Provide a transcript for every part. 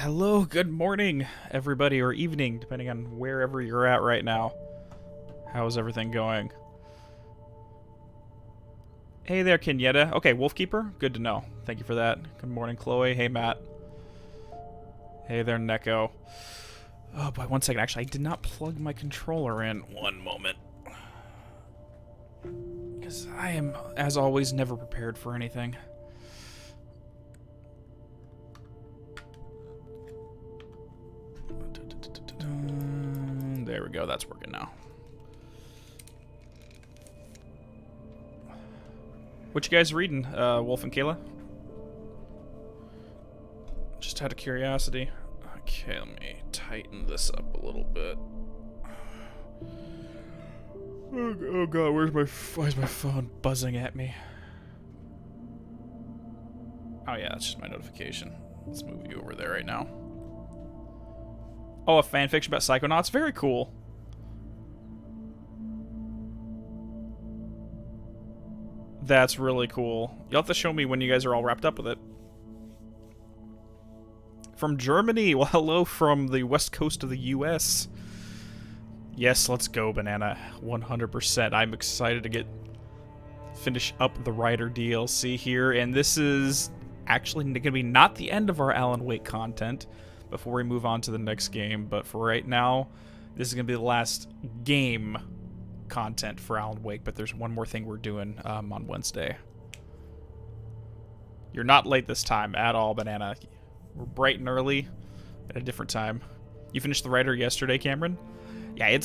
Hello, good morning, everybody, or evening, depending on wherever you're at right now. How's everything going? Hey there, Kenyetta. Okay, Wolfkeeper, good to know. Thank you for that. Good morning, Chloe. Hey, Matt. Hey there, Neko. Oh, boy, one second. Actually, I did not plug my controller in. One moment. Because I am, as always, never prepared for anything. There we go, that's working now. What you guys reading, Wolf and Kayla? Just out of curiosity. Okay, let me tighten this up a little bit. Oh god, why is my phone buzzing at me? Oh yeah, that's just my notification. Let's move you over there right now. Oh, a fanfiction about Psychonauts? Very cool. That's really cool. You'll have to show me when you guys are all wrapped up with it. From Germany. Well, hello from the west coast of the US. Yes, let's go, Banana. 100%. I'm excited to finish up the Rider DLC here. And this is actually going to be not the end of our Alan Wake content before we move on to the next game. But for right now, this is going to be the last game content for Alan Wake, but there's one more thing we're doing on Wednesday. You're not late this time at all, Banana. We're bright and early at a different time. You finished the Rider yesterday, Cameron? Yeah,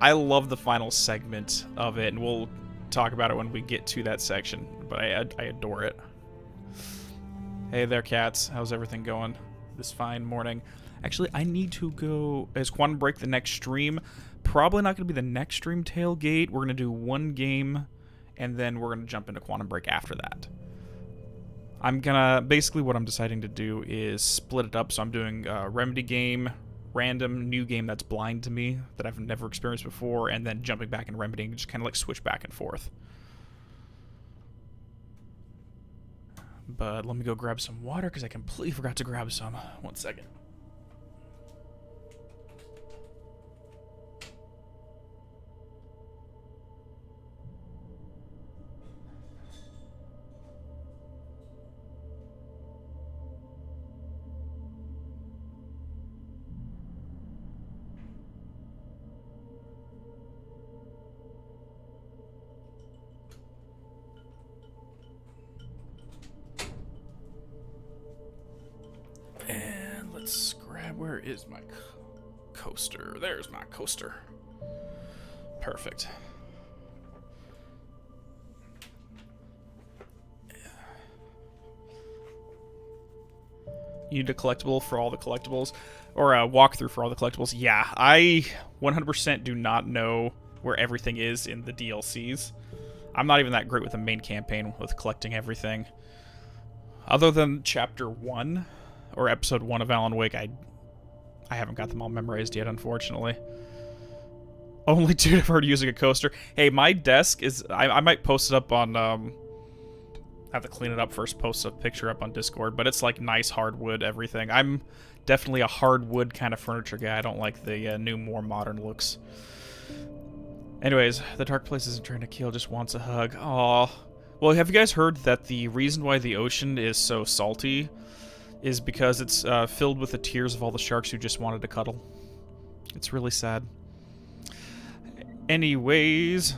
I love the final segment of it, and we'll talk about it when we get to that section, but I adore it. Hey there, cats. How's everything going this fine morning? Actually, I need to go... Is Quantum Break the next stream? Probably not going to be the next stream tailgate. We're going to do one game, and then we're going to jump into Quantum Break after that. I'm going to... Basically, what I'm deciding to do is split it up. So I'm doing a Remedy game, random new game that's blind to me, that I've never experienced before, and then jumping back in Remedy and just kind of like switch back and forth. But let me go grab some water, because I completely forgot to grab some. One second. Let's grab, where is my coaster? There's my coaster. Perfect. You need a collectible for all the collectibles, or a walkthrough for all the collectibles. Yeah, I 100% do not know where everything is in the DLCs. I'm not even that great with the main campaign with collecting everything. Other than Chapter 1, or Episode 1 of Alan Wake, I haven't got them all memorized yet, unfortunately. Only dude I've heard using a coaster. Hey, my desk is... I might post it up on... I have to clean it up first, post a picture up on Discord, but it's like nice hardwood, everything. I'm definitely a hardwood kind of furniture guy. I don't like the new, more modern looks. Anyways, the dark place isn't trying to kill, just wants a hug. Aww. Well, have you guys heard that the reason why the ocean is so salty is because it's filled with the tears of all the sharks who just wanted to cuddle? It's really sad. Anyways,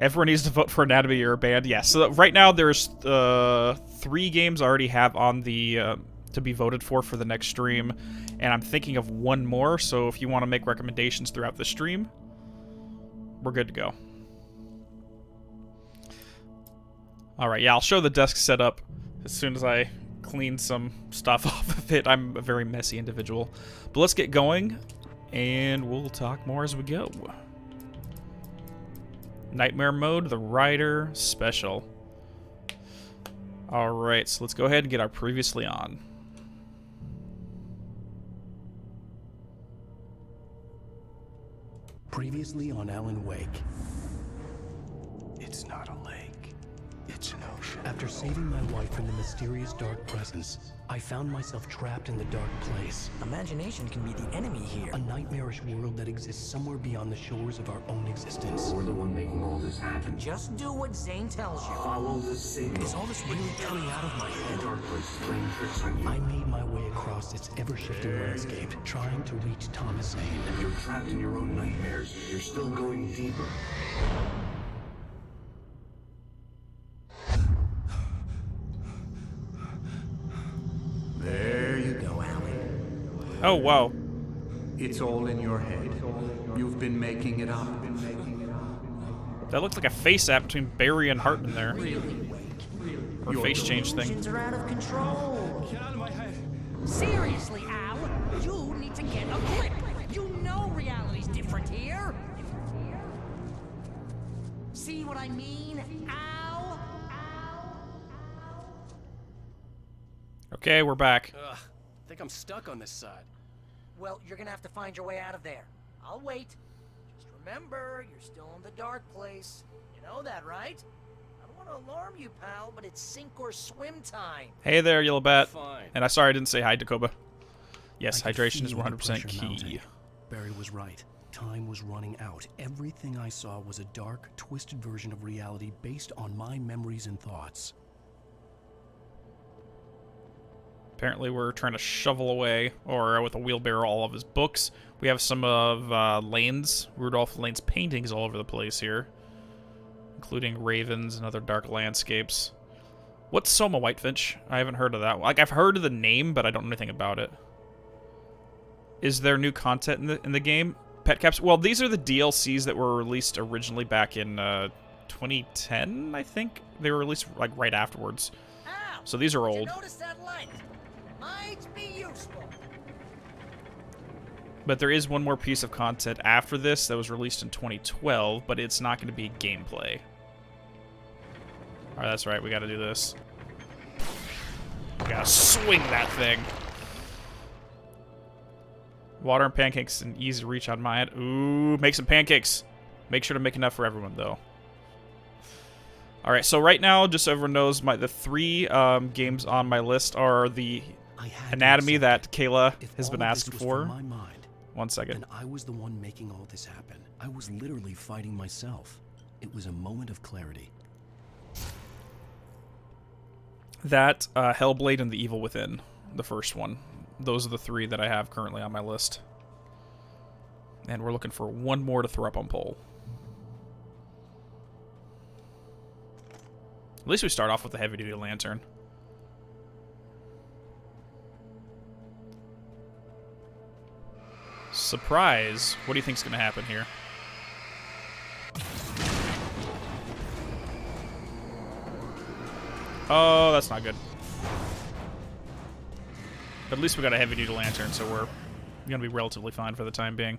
everyone needs to vote for Anatomy or Band. Yeah, so right now there's 3 games I already have on the to be voted for the next stream, and I'm thinking of one more, so if you want to make recommendations throughout the stream, we're good to go. Alright, yeah, I'll show the desk setup as soon as I clean some stuff off of it. I'm a very messy individual. But let's get going, and we'll talk more as we go. Nightmare Mode, the Rider Special. Alright, so let's go ahead and get our previously on. Previously on Alan Wake. It's not a lake. It's an ocean. After saving my wife from the mysterious dark presence, I found myself trapped in the dark place. Imagination can be the enemy here. A nightmarish world that exists somewhere beyond the shores of our own existence. We're the one making all this happen. Just do what Zane tells you. Follow the signal. Is all this really coming out of my head? The dark place is playing tricks on you. I made my way across its ever-shifting landscape, trying to reach Thomas Zane. You're trapped in your own nightmares. You're still going deeper. There you go, Alan. Oh, wow. It's all in your head. You've been making it up. That looked like a face app between Barry and Hartman there. Or face change thing. Illusions are out of control. Get out of my head. Seriously, Al, you need to get a grip. You know reality's different here. See what I mean, Al? Okay, we're back. Ugh, I think I'm stuck on this side. Well, you're gonna have to find your way out of there. I'll wait. Just remember, you're still in the dark place. You know that, right? I don't want to alarm you, pal, but it's sink or swim time. Hey there, Yellow Bat. Fine. And I didn't say hi, Dakoba. Yes, I could hydration is feel the 100% pressure key. mounting. Barry was right. Time was running out. Everything I saw was a dark, twisted version of reality based on my memories and thoughts. Apparently we're trying to shovel away, or with a wheelbarrow, all of his books. We have some of Rudolph Lane's paintings all over the place here, including ravens and other dark landscapes. What's Soma Whitefinch? I haven't heard of that. Like, I've heard of the name, but I don't know anything about it. Is there new content in the game? Pet caps? Well, these are the DLCs that were released originally back in 2010, I think. They were released like right afterwards. Al, So these are did you old. notice that light? Might be useful. But there is one more piece of content after this that was released in 2012, but it's not going to be gameplay. Alright, that's right, we gotta do this. We gotta swing that thing. Water and pancakes and easy to reach on my end. Ooh, make some pancakes. Make sure to make enough for everyone, though. Alright, so right now, just so everyone knows, the three games on my list are the Anatomy that Kayla has been asking for. My mind, 1 second. and I was the one making all this happen. I was literally fighting myself. It was a moment of clarity. That, Hellblade, and The Evil Within, the first one. Those are the three that I have currently on my list. And we're looking for one more to throw up on poll. At least we start off with the heavy-duty lantern. Surprise! What do you think's gonna happen here? Oh, that's not good. But at least we got a heavy-duty lantern, so we're gonna be relatively fine for the time being.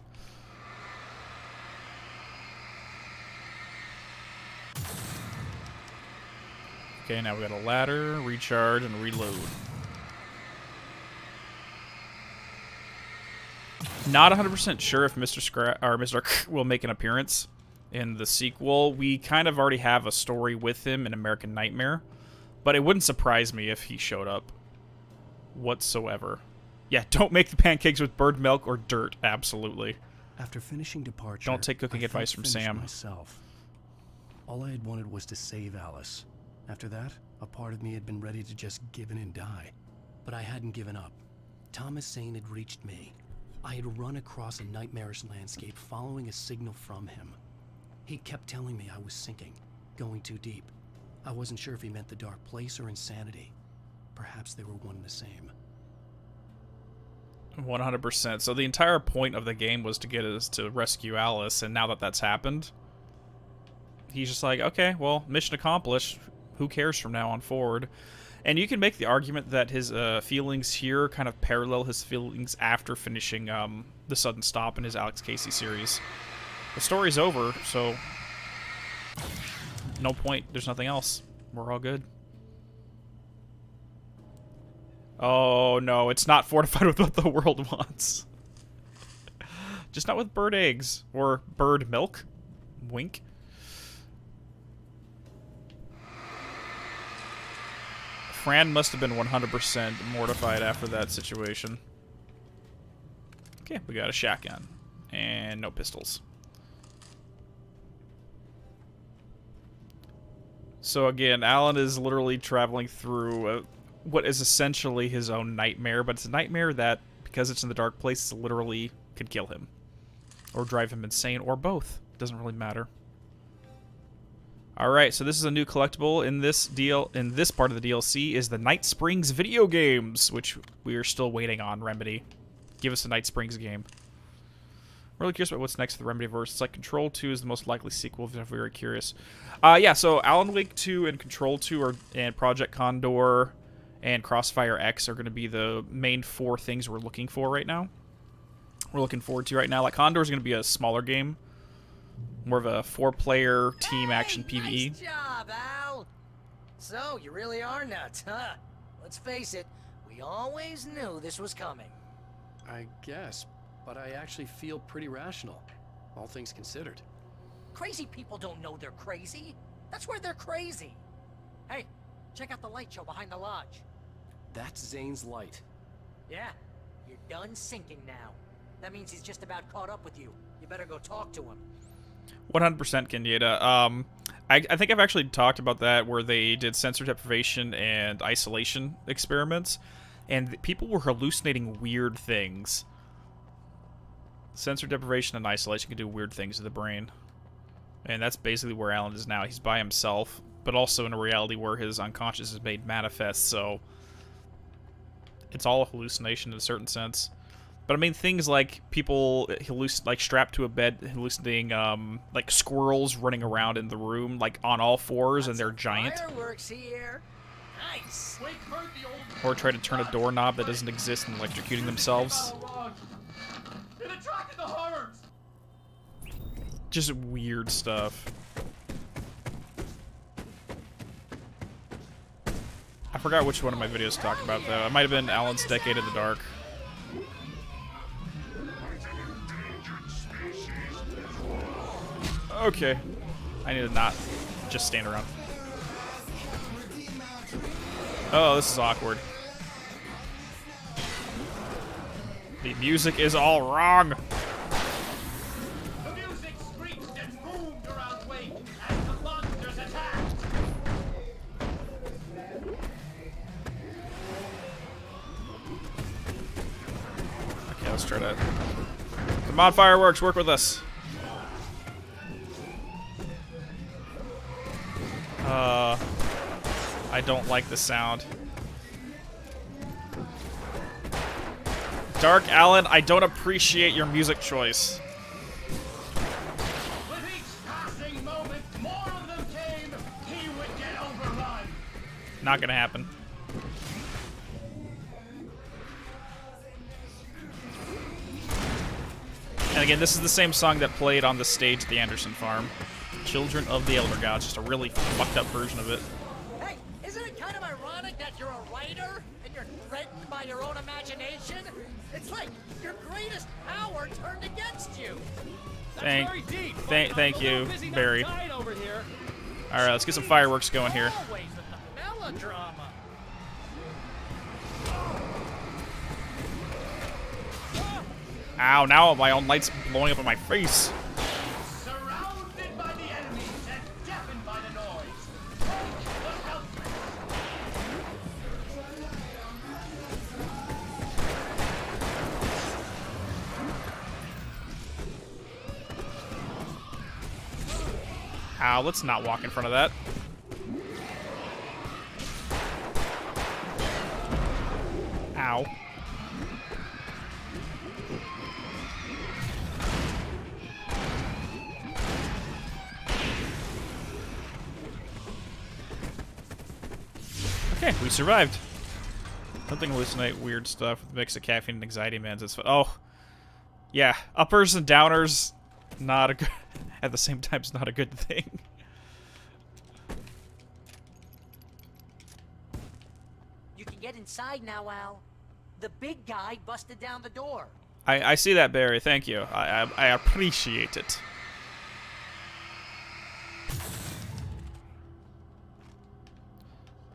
Okay, now we got a ladder, recharge, and reload. Not 100% sure if Mr. will make an appearance in the sequel. We kind of already have a story with him in American Nightmare, but it wouldn't surprise me if he showed up whatsoever. Yeah, don't make the pancakes with bird milk or dirt, absolutely. After finishing Departure, Don't take cooking I advice felt from finished Sam. Myself. All I had wanted was to save Alice. After that, a part of me had been ready to just give in and die. But I hadn't given up. Thomas Zane had reached me. I had run across a nightmarish landscape following a signal from him. He kept telling me I was sinking, going too deep. I wasn't sure if he meant the dark place or insanity. Perhaps they were one and the same. 100%. So the entire point of the game was to get us to rescue Alice, and now that that's happened, he's just like, okay, well, mission accomplished. Who cares from now on forward? And you can make the argument that his feelings here kind of parallel his feelings after finishing The Sudden Stop in his Alex Casey series. The story's over, so no point. There's nothing else. We're all good. Oh, no, it's not fortified with what the world wants. Just not with bird eggs. Or bird milk. Wink. Fran must have been 100% mortified after that situation. Okay, we got a shotgun. And no pistols. So again, Alan is literally traveling through what is essentially his own nightmare, but it's a nightmare that, because it's in the dark place, literally could kill him. Or drive him insane, or both. Doesn't really matter. Alright, so this is a new collectible in this part of the DLC is the Night Springs video games, which we are still waiting on, Remedy. Give us a Night Springs game. I'm really curious about what's next for the Remedyverse. It's like Control 2 is the most likely sequel, if you're very curious. Yeah, so Alan Wake 2 and Control 2 and Project Condor and Crossfire X are going to be the main 4 things we're looking for right now. We're looking forward to right now. Like, Condor is going to be a smaller game. More of a 4-player team action PvE. Nice job, Al! So, you really are nuts, huh? Let's face it, we always knew this was coming. I guess, but I actually feel pretty rational, all things considered. Crazy people don't know they're crazy. That's where they're crazy. Hey, check out the light show behind the lodge. That's Zane's light. Yeah, you're done sinking now. That means he's just about caught up with you. You better go talk to him. 100% Kenyatta. I think I've actually talked about that, where they did sensor deprivation and isolation experiments, and people were hallucinating weird things. Sensor deprivation and isolation can do weird things to the brain. And that's basically where Alan is now. He's by himself, but also in a reality where his unconscious is made manifest, so it's all a hallucination in a certain sense. But I mean, things like people like strapped to a bed, hallucinating like squirrels running around in the room, like on all fours, and they're giant. Fireworks here. Nice. Or try to turn a doorknob that doesn't exist and electrocuting themselves. It attracted the horrors. Just weird stuff. I forgot which one of my videos to talk about, though. It might have been Alan's Decade in the Dark. Okay. I need to not just stand around. Oh, this is awkward. The music is all wrong. The music screeched and boomed around Wake as the monsters attacked. Okay, let's try that. Come on, fireworks, work with us. I don't like the sound. Dark Alan, I don't appreciate your music choice. With each passing moment, more of them came. He would get overrun. Not gonna happen. And again, this is the same song that played on the stage at the Anderson farm. Children of the Elder Gods, just a really fucked up version of it. Hey, isn't it kind of ironic that you're a writer and you're threatened by your own imagination? It's like your greatest power turned against you. Thank you, Busy Barry. outside over here. All right, let's get some fireworks going here. Always with the melodrama. Ow, now my own light's blowing up in my face. Surrounded by the enemies and deafened by the noise. Look out. Ow, let's not walk in front of that. Ow. Okay, we survived. Something hallucinate weird stuff with a mix of caffeine and anxiety meds. It's oh, yeah, uppers and downers, not a good. At the same time, it's not a good thing. You can get inside now, Al. The big guy busted down the door. I see that, Barry. Thank you. I appreciate it.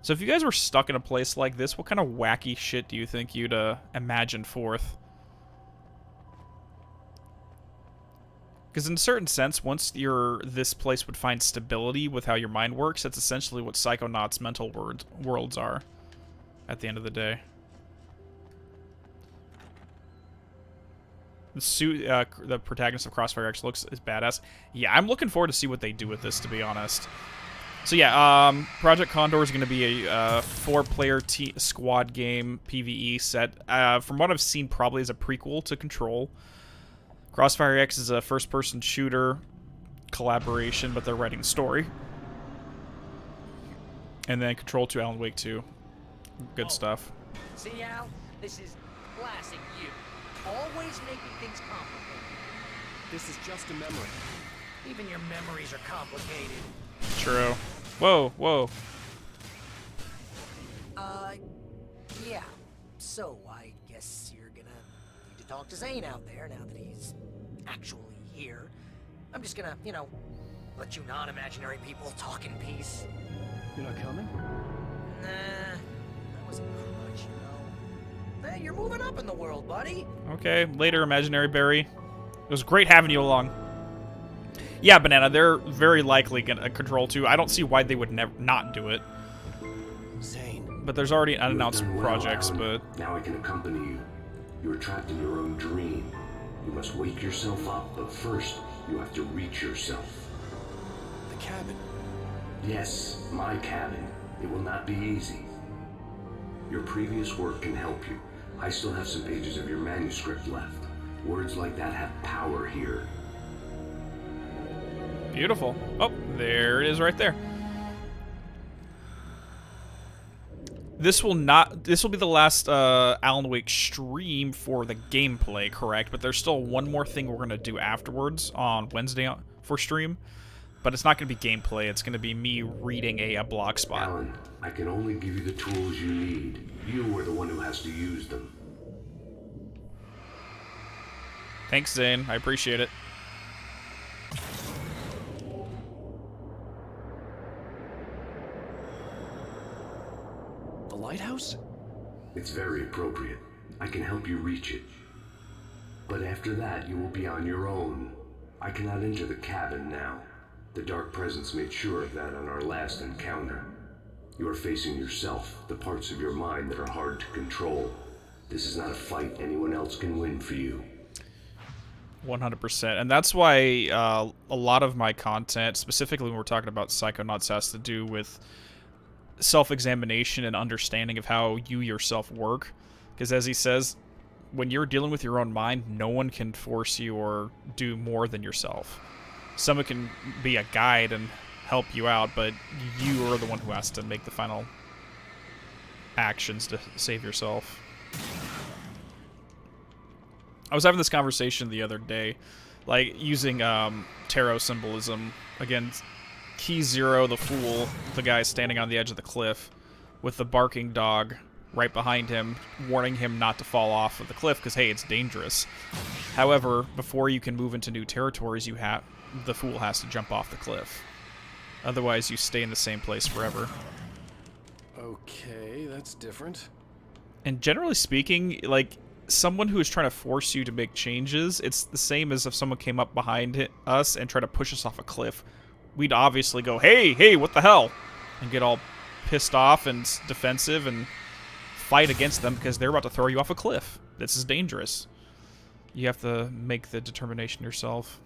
So if you guys were stuck in a place like this, what kind of wacky shit do you think you'd imagine forth? Because in a certain sense, once this place would find stability with how your mind works, that's essentially what Psychonauts' mental worlds are at the end of the day. The suit, the protagonist of Crossfire X looks is badass. Yeah, I'm looking forward to see what they do with this, to be honest. So yeah, Project Condor is going to be a 4-player squad game PvE set. From what I've seen, probably is a prequel to Control. Crossfire X is a first-person shooter collaboration, but they're writing the story. And then Control 2, Alan Wake 2. Good stuff. See, Al? This is classic you. Always making things complicated. This is just a memory. Even your memories are complicated. True. Whoa, whoa. Yeah. So, I guess you're gonna need to talk to Zane out there now that he's actually here. I'm just gonna, you know, let you non-imaginary people talk in peace. You're not coming? Nah, that was a crutch, you know. Hey, you're moving up in the world, buddy. Okay, later, Imaginary Barry. It was great having you along. Yeah, Banana, they're very likely gonna Control 2. I don't see why they would not do it. Zane. But there's already You have unannounced done well, projects, Alan. but... Now I can accompany you. You are trapped in your own dream. You must wake yourself up, but first, you have to reach yourself. The cabin. Yes, my cabin. It will not be easy. Your previous work can help you. I still have some pages of your manuscript left. Words like that have power here. Beautiful. Oh, there it is right there. This will be the last Alan Wake stream for the gameplay, correct? But there's still one more thing we're going to do afterwards on Wednesday for stream. But it's not going to be gameplay. It's going to be me reading a blog spot. Alan, I can only give you the tools you need. You are the one who has to use them. Thanks, Zane. I appreciate it. The lighthouse? It's very appropriate. I can help you reach it. But after that, you will be on your own. I cannot enter the cabin now. The Dark Presence made sure of that on our last encounter. You are facing yourself, the parts of your mind that are hard to control. This is not a fight anyone else can win for you. 100%. And that's why a lot of my content, specifically when we're talking about Psychonauts, has to do with self-examination and understanding of how you yourself work. Because as he says, when you're dealing with your own mind, no one can force you or do more than yourself. Someone can be a guide and help you out, but you are the one who has to make the final actions to save yourself. I was having this conversation the other day, like, using tarot symbolism. Again, Key Zero, the fool, the guy standing on the edge of the cliff, with the barking dog right behind him, warning him not to fall off of the cliff, because, hey, it's dangerous. However, before you can move into new territories, the fool has to jump off the cliff. Otherwise, you stay in the same place forever. Okay, that's different. And generally speaking, like, someone who is trying to force you to make changes, it's the same as if someone came up behind us and tried to push us off a cliff. We'd obviously go, hey, what the hell? And get all pissed off and defensive and fight against them because they're about to throw you off a cliff. This is dangerous. You have to make the determination yourself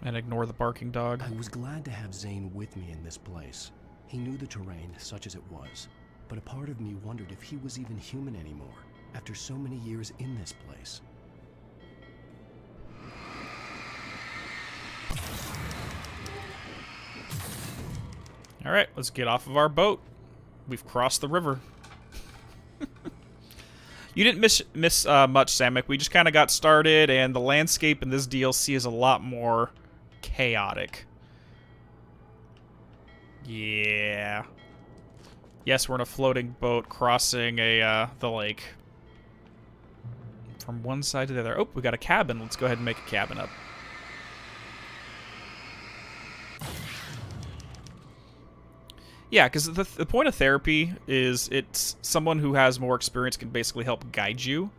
and ignore the barking dog. I was glad to have Zane with me in this place. He knew the terrain, such as it was, but a part of me wondered if he was even human anymore, after so many years in this place. Alright, let's get off of our boat. We've crossed the river. You didn't miss much, Samek. We just kind of got started, and the landscape in this DLC is a lot more chaotic. Yeah. Yes, we're in a floating boat crossing the lake. From one side to the other. Oh, we got a cabin. Let's go ahead and make a cabin up. Yeah, because the point of therapy is it's someone who has more experience can basically help guide you,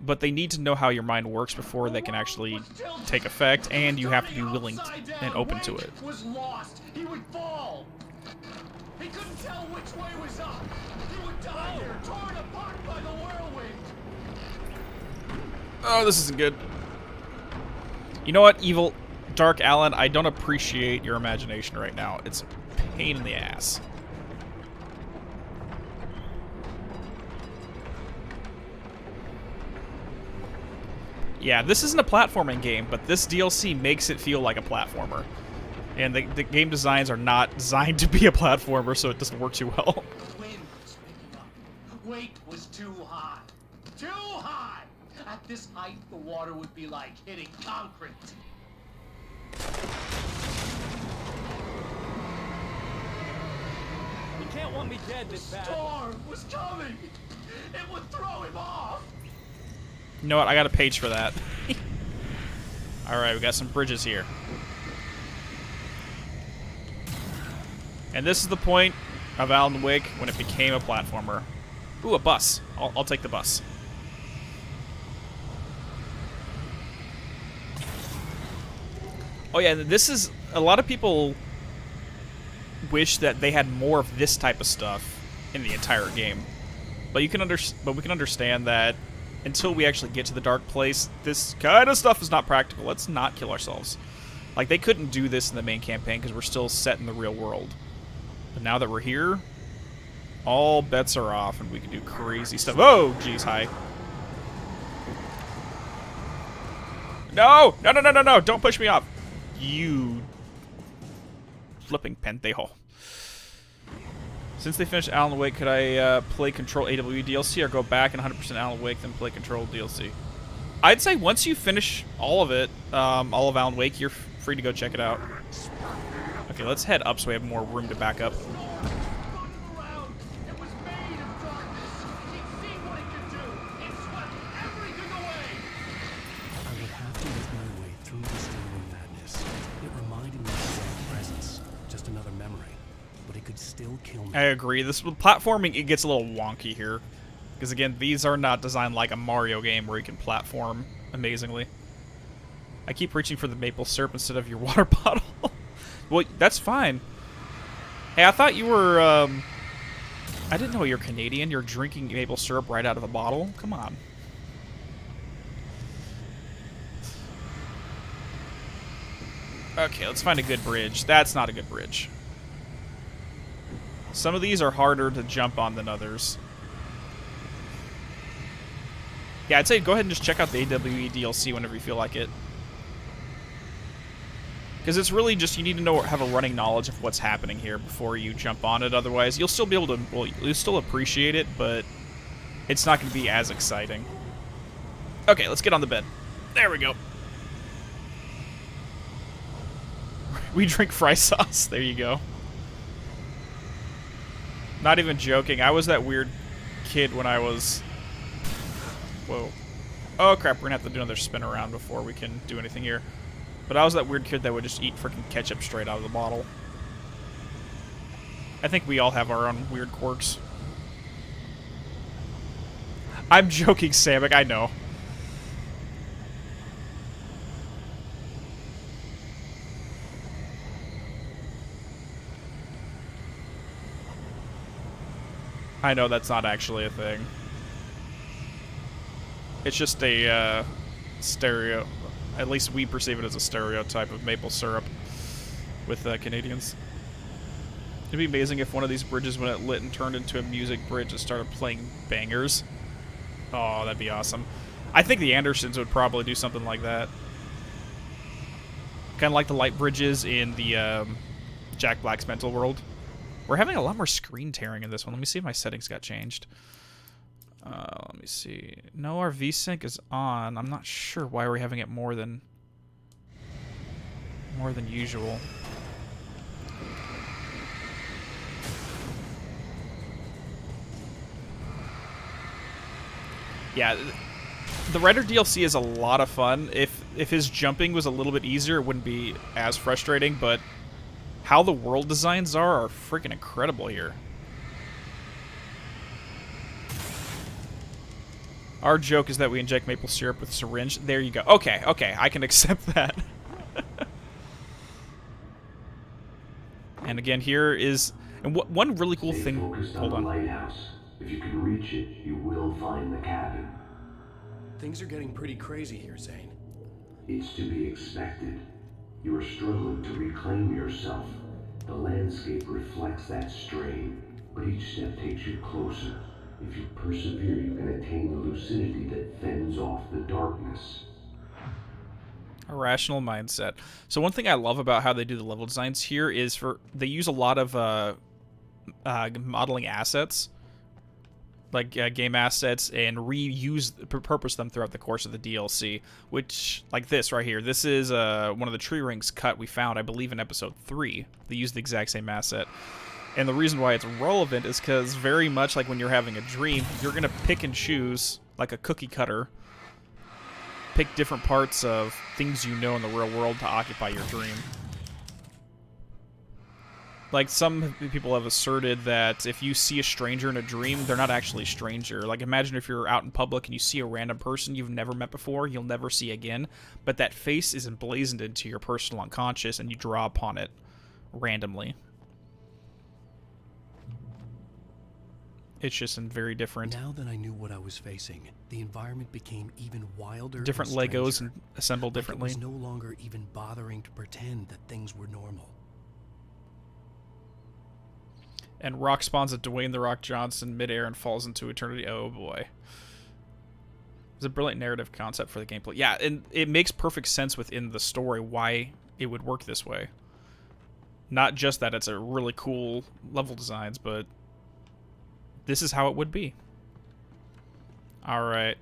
but they need to know how your mind works before they can actually take effect, and you have to be willing and open to it. Was lost. He would fall. He couldn't tell which way was up. He would die there, torn apart by the whirlwind. Oh, this isn't good. You know what, evil Dark Alan? I don't appreciate your imagination right now. It's a pain in the ass. Yeah, this isn't a platforming game, but this DLC makes it feel like a platformer. And the game designs are not designed to be a platformer, so it doesn't work too well. The wind was picking up. Weight was too high. Too high! At this height, the water would be like hitting concrete. You can't want me dead this bad. Storm was coming! It would throw him off! You know what? I got a page for that. Alright, we got some bridges here. And this is the point of Alan Wake when it became a platformer. Ooh, a bus. I'll take the bus. Oh yeah, this is... A lot of people wish that they had more of this type of stuff in the entire game. But we can understand that until we actually get to the dark place, this kind of stuff is not practical. Let's not kill ourselves. Like, they couldn't do this in the main campaign because we're still set in the real world. But now that we're here, all bets are off and we can do crazy stuff. Oh, jeez, hi. No! No, no, no, no, no! Don't push me off! You flipping pendejo. Since they finished Alan Wake, could I play Control AWE DLC or go back and 100% Alan Wake, then play Control DLC? I'd say once you finish all of it, all of Alan Wake, you're free to go check it out. Okay, let's head up so we have more room to back up. I would have to make my way through the storm of madness. It reminded me of their presence, just another memory. But it could still kill me. I agree. This platforming, it gets a little wonky here. Because again, these are not designed like a Mario game where you can platform amazingly. I keep reaching for the maple syrup instead of your water bottle. Well, that's fine. Hey, I thought you were, I didn't know you're Canadian. You're drinking maple syrup right out of a bottle? Come on. Okay, let's find a good bridge. That's not a good bridge. Some of these are harder to jump on than others. Yeah, I'd say go ahead and just check out the AWE DLC whenever you feel like it. Because it's really just, you need to have a running knowledge of what's happening here before you jump on it. Otherwise, you'll still be able to, well, you'll still appreciate it, but it's not going to be as exciting. Okay, let's get on the bed. There we go. We drink fry sauce. There you go. Not even joking. I was that weird kid when I was... Whoa. Oh, crap. We're going to have to do another spin around before we can do anything here. But I was that weird kid that would just eat freaking ketchup straight out of the bottle. I think we all have our own weird quirks. I'm joking, Samek. I know. I know that's not actually a thing. It's just a stereo. At least we perceive it as a stereotype of maple syrup with Canadians. It'd be amazing if one of these bridges, when it lit and turned into a music bridge, and started playing bangers. Oh, that'd be awesome. I think the Andersons would probably do something like that. Kind of like the light bridges in the Jack Black's Mental World. We're having a lot more screen tearing in this one. Let me see if my settings got changed. Let me see. No, our VSync is on. I'm not sure why we're having it more than usual. Yeah, the Rider DLC is a lot of fun. If his jumping was a little bit easier, it wouldn't be as frustrating, but how the world designs are freaking incredible here. Our joke is that we inject maple syrup with a syringe. There you go. Okay, okay, I can accept that. And again, here is... And one really cool Stay thing... focused Hold on the on. lighthouse. If you can reach it, you will find the cabin. Things are getting pretty crazy here, Zane. It's to be expected. You are struggling to reclaim yourself. The landscape reflects that strain, but each step takes you closer. If you persevere, you can attain the lucidity that fends off the darkness. A rational mindset. So one thing I love about how they do the level designs here is they use a lot of modeling assets, like game assets, and repurpose them throughout the course of the DLC. Which, like this right here, this is one of the tree rings cut we found, I believe, in episode 3. They used the exact same asset. And the reason why it's relevant is because very much like when you're having a dream, you're going to pick and choose, like a cookie cutter, pick different parts of things you know in the real world to occupy your dream. Like, some people have asserted that if you see a stranger in a dream, they're not actually a stranger. Like, imagine if you're out in public and you see a random person you've never met before, you'll never see again, but that face is emblazoned into your personal unconscious and you draw upon it randomly. It's just in very different... Now that I knew what I was facing, the environment became even wilder. Different and Legos stranger. and assembled differently. Like it was no longer even bothering to pretend that things were normal. And Rock spawns at Dwayne "The Rock" Johnson midair and falls into eternity. Oh boy. It's a brilliant narrative concept for the gameplay. Yeah, and it makes perfect sense within the story why it would work this way. Not just that it's a really cool level designs, but this is how it would be. Alright.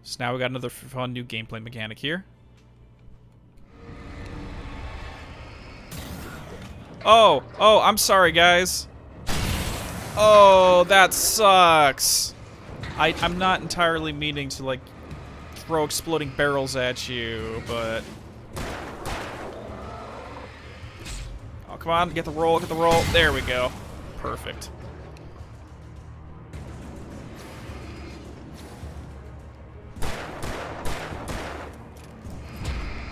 So now we got another fun new gameplay mechanic here. Oh! Oh, I'm sorry, guys. Oh, that sucks. I'm not entirely meaning to, like, throw exploding barrels at you, but... Oh, come on, get the roll, get the roll. There we go. Perfect.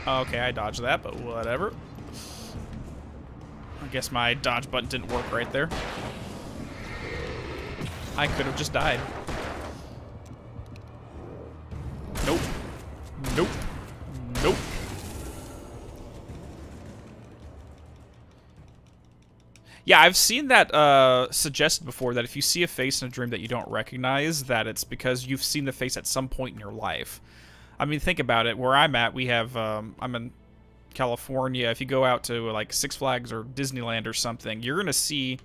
Okay, I dodged that, but whatever. I guess my dodge button didn't work right there. I could have just died. Nope. Nope. Nope. Yeah, I've seen that suggested before, that if you see a face in a dream that you don't recognize, that it's because you've seen the face at some point in your life. I mean, think about it. Where I'm at, we have, I'm in California. If you go out to, like, Six Flags or Disneyland or something, you're going to see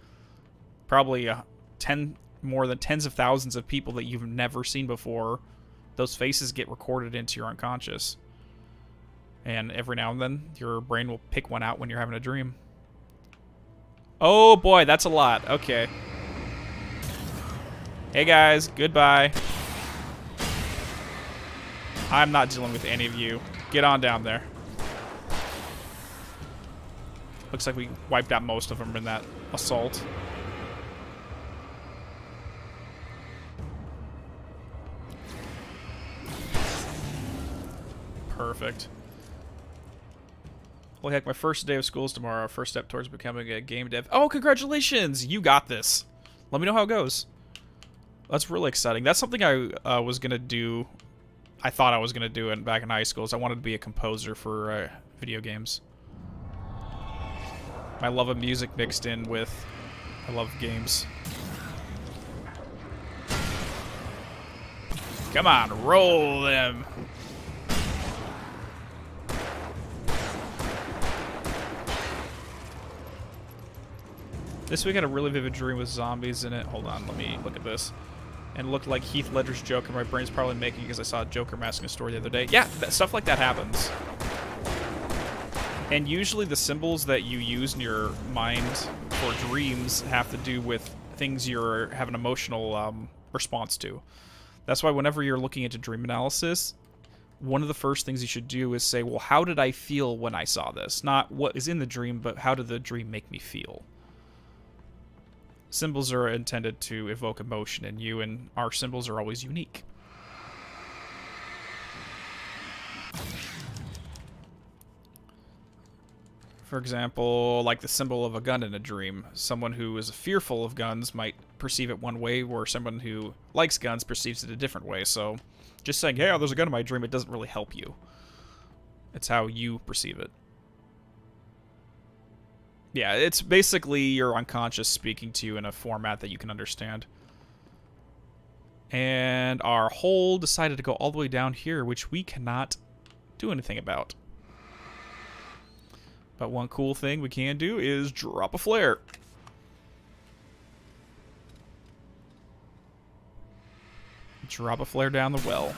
probably more than tens of thousands of people that you've never seen before. Those faces get recorded into your unconscious. And every now and then, your brain will pick one out when you're having a dream. Oh boy, that's a lot. Okay. Hey guys, goodbye. I'm not dealing with any of you. Get on down there. Looks like we wiped out most of them in that assault. Perfect. Well, heck, my first day of school is tomorrow. First step towards becoming a game dev. Oh, congratulations! You got this. Let me know how it goes. That's really exciting. That's something I was going to do. I thought I was going to do it back in high school. So I wanted to be a composer for video games. My love of music mixed in with I love games. Come on, roll them. This week I had a really vivid dream with zombies in it. Hold on, let me look at this. And it looked like Heath Ledger's Joker. My brain's probably making because I saw a Joker masking a story the other day. Yeah, stuff like that happens. And usually the symbols that you use in your mind for dreams have to do with things you have an emotional response to. That's why whenever you're looking into dream analysis, one of the first things you should do is say, well, how did I feel when I saw this? Not what is in the dream, but how did the dream make me feel? Symbols are intended to evoke emotion in you, and our symbols are always unique. For example, like the symbol of a gun in a dream. Someone who is fearful of guns might perceive it one way, where someone who likes guns perceives it a different way. So just saying, hey, there's a gun in my dream, it doesn't really help you. It's how you perceive it. Yeah, it's basically your unconscious speaking to you in a format that you can understand. And our hole decided to go all the way down here, which we cannot do anything about. But one cool thing we can do is drop a flare. Drop a flare down the well.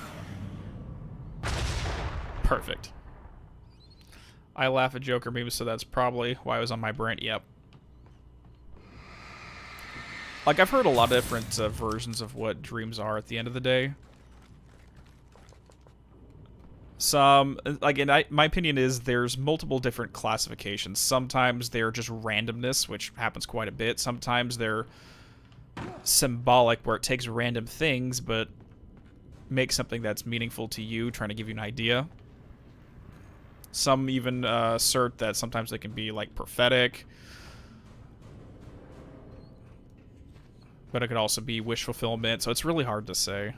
Perfect. I laugh at Joker memes, so that's probably why I was on my brain. Yep. Like, I've heard a lot of different versions of what dreams are at the end of the day. Some, like, my opinion is there's multiple different classifications. Sometimes they're just randomness, which happens quite a bit. Sometimes they're symbolic, where it takes random things, but makes something that's meaningful to you, trying to give you an idea. Some even assert that sometimes they can be, like, prophetic. But it could also be wish fulfillment, so it's really hard to say.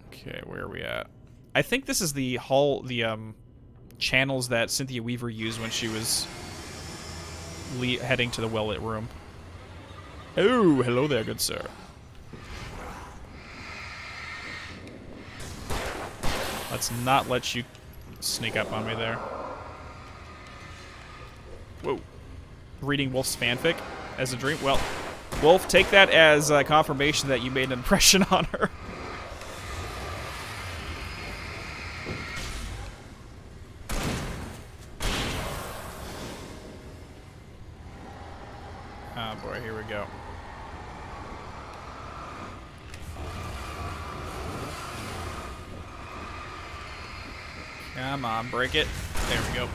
Okay, where are we at? I think this is the channels that Cynthia Weaver used when she was heading to the well-lit room. Oh, hello there, good sir. Let's not let you sneak up on me there. Whoa. Reading Wolf's fanfic as a dream? Well, Wolf, take that as confirmation that you made an impression on her. Oh boy, here we go. Come on, break it. There we go.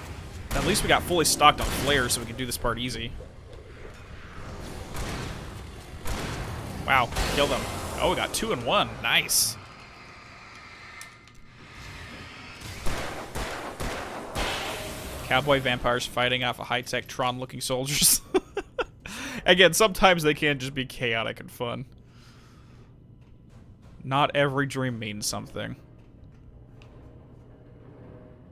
At least we got fully stocked on flares, so we can do this part easy. Wow, killed them. Oh, we got 2 in 1. Nice. Cowboy vampires fighting off a high-tech Tron-looking soldiers. Again, sometimes they can just be chaotic and fun. Not every dream means something.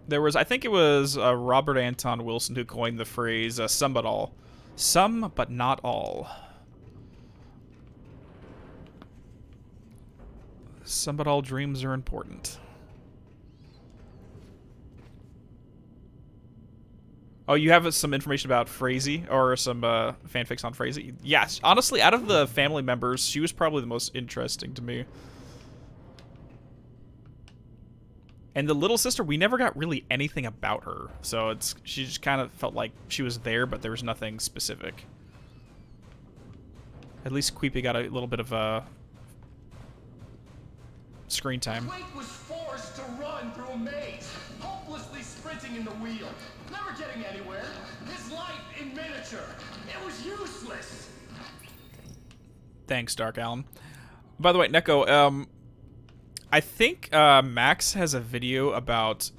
There was, I think it was Robert Anton Wilson who coined the phrase, some but all. Some, but not all. Some but all dreams are important. Oh, you have some information about Frazee, or some fanfics on Frazee? Yes, honestly, out of the family members, she was probably the most interesting to me. And the little sister, we never got really anything about her. So she just kind of felt like she was there, but there was nothing specific. At least Queepy got a little bit of screen time. Quake was forced to run through a maze, hopelessly sprinting in the wheel, never getting anywhere. His life in miniature. It was useless. Thanks, Dark Alan. By the way, Neko, I think Max has a video about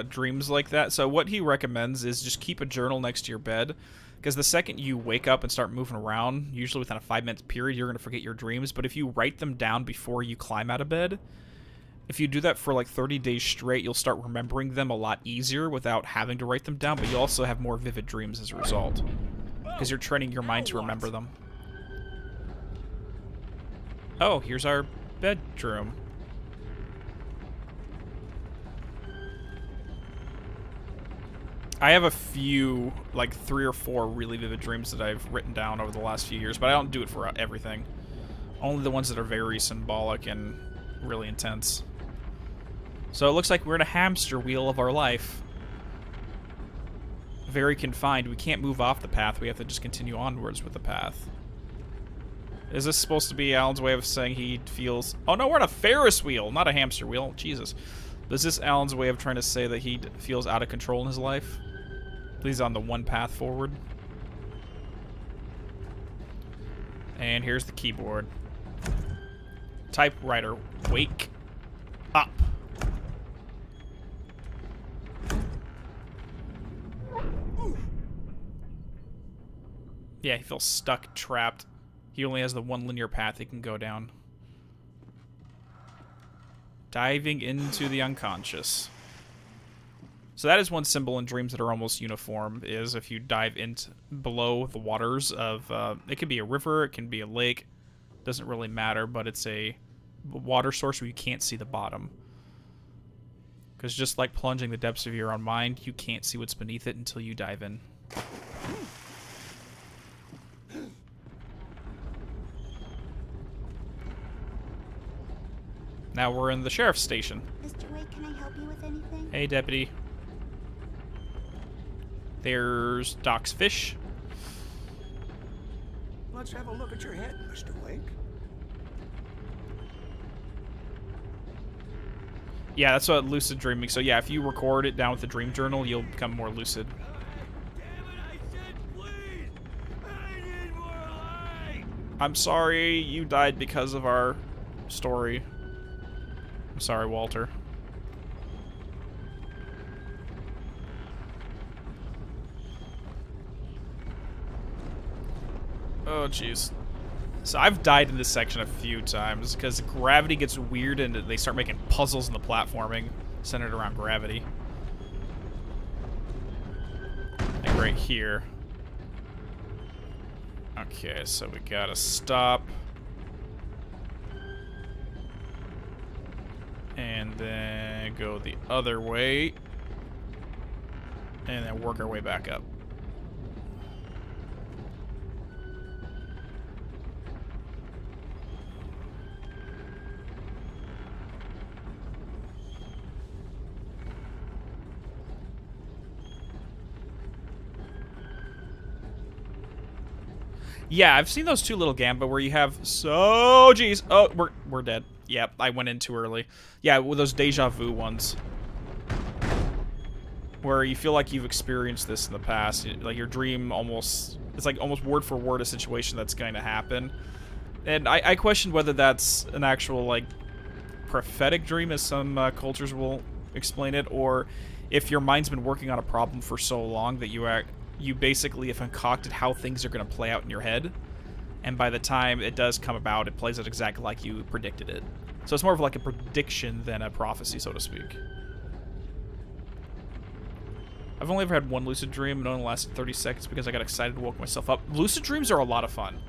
dreams like that. So what he recommends is just keep a journal next to your bed, because the second you wake up and start moving around, usually within a 5-minute period, you're going to forget your dreams. But if you write them down before you climb out of bed, if you do that for like 30 days straight, you'll start remembering them a lot easier without having to write them down, but you also have more vivid dreams as a result, because you're training your mind to remember them. Oh, here's our bedroom. I have a few, like 3 or 4 really vivid dreams that I've written down over the last few years, but I don't do it for everything. Only the ones that are very symbolic and really intense. So it looks like we're in a hamster wheel of our life. very confined. We can't move off the path. We have to just continue onwards with the path. Is this supposed to be Alan's way of saying he feels... Oh no, we're on a Ferris wheel, not a hamster wheel. Jesus. Is this Alan's way of trying to say that he feels out of control in his life? He's on the one path forward. And here's the keyboard. Typewriter, wake up. Yeah, he feels stuck, trapped. He only has the one linear path he can go down. Diving into the unconscious. So that is one symbol in dreams that are almost uniform, is if you dive into below the waters of... it can be a river, it can be a lake. Doesn't really matter, but it's a water source where you can't see the bottom. Because just like plunging the depths of your own mind, you can't see what's beneath it until you dive in. Now we're in the sheriff's station. Mr. Wake, can I help you with anything? Hey, deputy. There's Doc's fish. Let's have a look at your head, Mr. Wake. Yeah, that's what lucid dreaming. So yeah, if you record it down with the dream journal, you'll become more lucid. I'm sorry you died because of our story. I'm sorry, Walter. Oh, jeez. So I've died in this section a few times because gravity gets weird and they start making puzzles in the platforming centered around gravity. Like right here. Okay, so we gotta stop. And then go the other way. And then work our way back up. Yeah, I've seen those two little gambit where you have geez. Oh, we're dead. Yep, I went in too early. Yeah, with those deja vu ones. Where you feel like you've experienced this in the past. Like your dream almost... It's like almost word for word a situation that's going to happen. And I question whether that's an actual, like, prophetic dream, as some cultures will explain it, or if your mind's been working on a problem for so long that you basically have concocted how things are going to play out in your head. And by the time it does come about, it plays out exactly like you predicted it. So it's more of like a prediction than a prophecy, so to speak. I've only ever had one lucid dream, and it only lasted 30 seconds because I got excited and woke myself up. Lucid dreams are a lot of fun.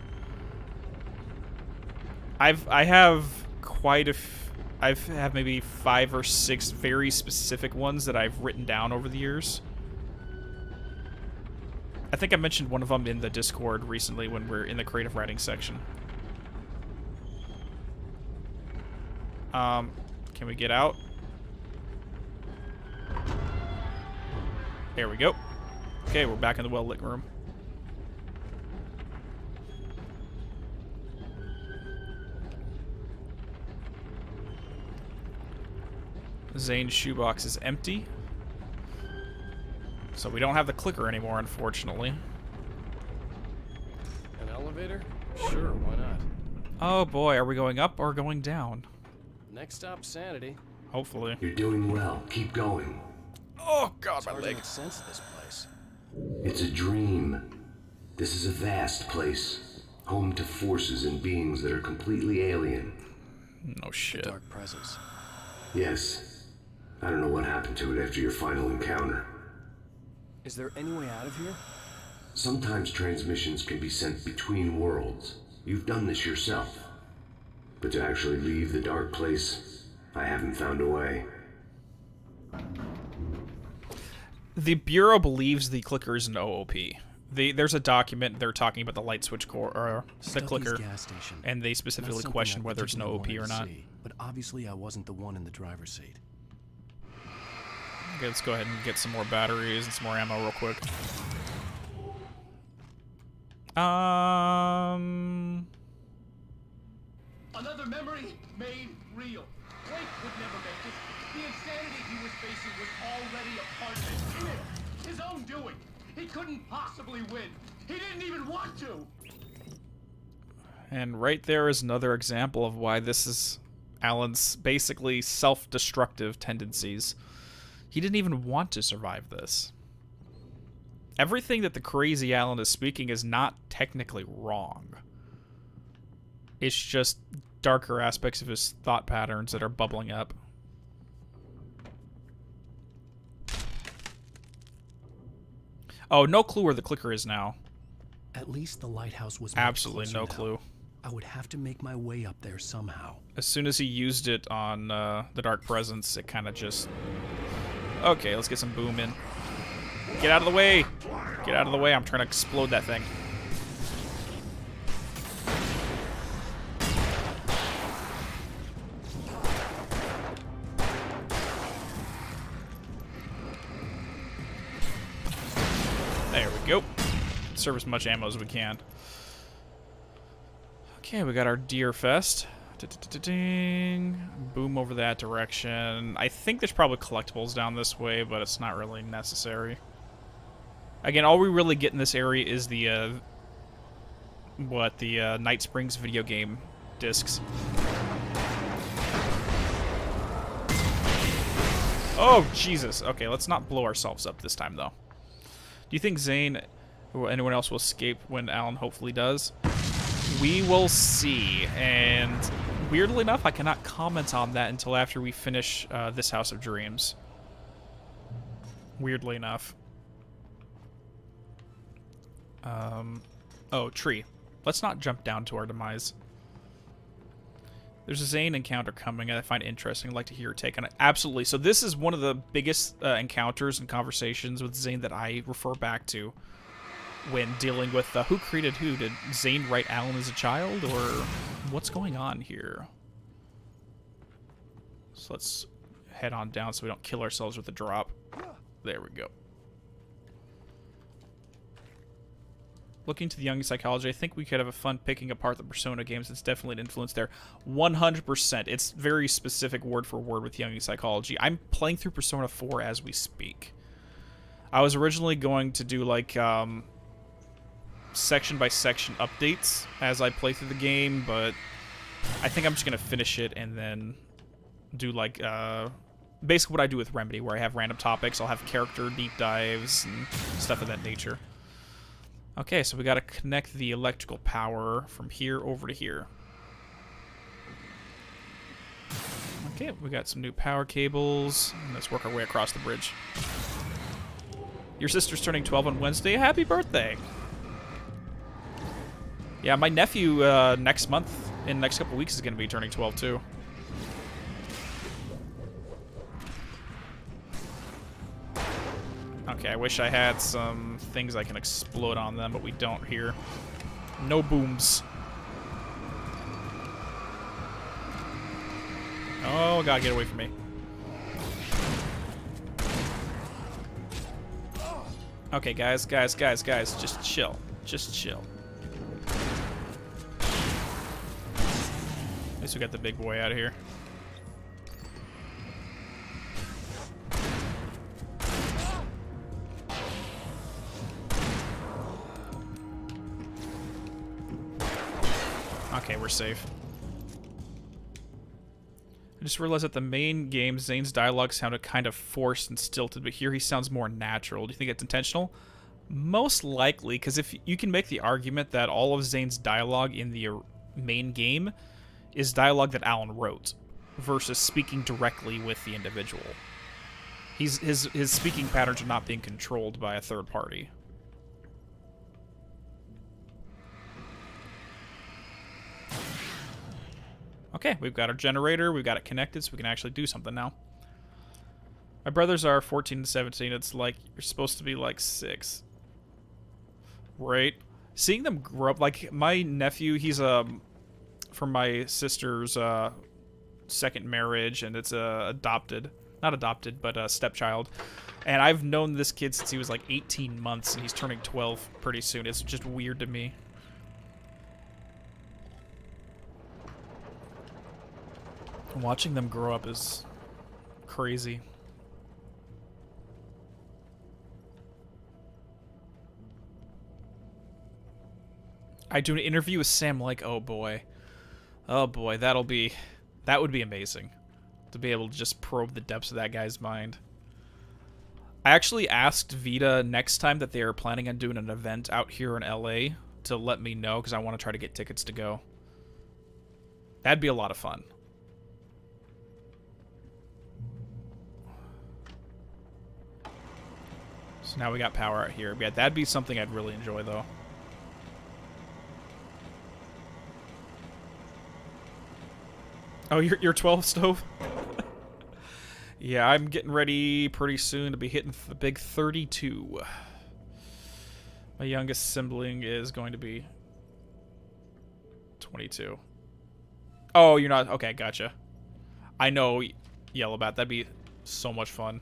I have quite a... I've had maybe 5 or 6 very specific ones that I've written down over the years. I think I mentioned one of them in the Discord recently when we're in the creative writing section. Can we get out? There we go. Okay, we're back in the well-lit room. Zane's shoebox is empty. So we don't have the clicker anymore, unfortunately. An elevator? Sure, why not? Oh boy, are we going up or going down? Next stop, sanity. Hopefully. You're doing well. Keep going. Oh god, It's my hard to leg. make sense of this place. It's a dream. This is a vast place, home to forces and beings that are completely alien. No shit. Dark presence. Yes. I don't know what happened to it after your final encounter. Is there any way out of here? Sometimes transmissions can be sent between worlds. You've done this yourself. But to actually leave the dark place, I haven't found a way. The Bureau believes the clicker is an OOP. There's a document they're talking about the light switch core, or the Stucky's clicker, gas station. and they Not specifically something question I whether it's an particularly OOP or wanted to not. see, but obviously I wasn't the one in the driver's seat. Okay, let's go ahead and get some more batteries and some more ammo real quick. Another memory made real. Wake would never make it. The insanity he was facing was already a part of it. His own doing. He couldn't possibly win. He didn't even want to. And right there is another example of why this is Alan's basically self-destructive tendencies. He didn't even want to survive this. Everything that the crazy Alan is speaking is not technically wrong. It's just darker aspects of his thought patterns that are bubbling up. Oh, no clue where the clicker is now. At least the lighthouse was much Absolutely closer no now. clue. I would have to make my way up there somehow. As soon as he used it on the Dark Presence, it kind of just... Okay, let's get some boom in. Get out of the way! Get out of the way, I'm trying to explode that thing. There we go. Conserve as much ammo as we can. Okay, we got our Deer Fest. Ding. Boom over that direction. I think there's probably collectibles down this way, but it's not really necessary. Again, all we really get in this area is the Night Springs video game discs. Oh, Jesus. Okay, let's not blow ourselves up this time, though. Do you think Zane or anyone else will escape when Alan hopefully does? We will see. And weirdly enough, I cannot comment on that until after we finish this House of Dreams. Weirdly enough. Oh, tree. Let's not jump down to our demise. There's a Zane encounter coming that I find interesting. I'd like to hear your take on it. Absolutely. So this is one of the biggest encounters and conversations with Zane that I refer back to when dealing with who created who. Did Zane write Alan as a child, or what's going on here? So let's head on down so we don't kill ourselves with the drop. There we go. Looking to the young psychology, I think we could have a fun picking apart the Persona games. It's definitely an influence there. 100%. It's very specific word for word with young psychology. I'm playing through Persona 4 as we speak. I was originally going to do like section by section updates as I play through the game, but I think I'm just going to finish it and then do like basically what I do with Remedy, where I have random topics. I'll have character deep dives and stuff of that nature. Okay, so we got to connect the electrical power from here over to here. Okay, we got some new power cables. Let's work our way across the bridge. Your sister's turning 12 on Wednesday. Happy birthday! Yeah, my nephew next month, in the next couple weeks, is going to be turning 12 too. Okay, I wish I had some things I can explode on them, but we don't here. No booms. Oh, God, get away from me. Okay, guys, just chill. Just chill. At least we got the big boy out of here. Okay, we're safe. I just realized that the main game, Zane's dialogue sounded kind of forced and stilted, but here he sounds more natural. Do you think it's intentional? Most likely, because if you can make the argument that all of Zane's dialogue in the main game is dialogue that Alan wrote, versus speaking directly with the individual. His speaking patterns are not being controlled by a third party. Okay, we've got our generator, we've got it connected, so we can actually do something now. My brothers are 14 and 17, it's like, you're supposed to be like 6. Right? Seeing them grow up, like, my nephew, he's from my sister's second marriage, and it's adopted. not adopted, but a stepchild. And I've known this kid since he was like 18 months, and he's turning 12 pretty soon. It's just weird to me. Watching them grow up is crazy. I do an interview with Sam Lake. Oh boy. Oh boy, that would be amazing. To be able to just probe the depths of that guy's mind. I actually asked Vita next time that they are planning on doing an event out here in LA to let me know, because I want to try to get tickets to go. That'd be a lot of fun. So now we got power out here. Yeah, that'd be something I'd really enjoy, though. Oh, you're 12, Stove? Yeah, I'm getting ready pretty soon to be hitting the big 32. My youngest sibling is going to be 22. Oh, you're not? Okay, gotcha. I know Yellowbat. That'd be so much fun.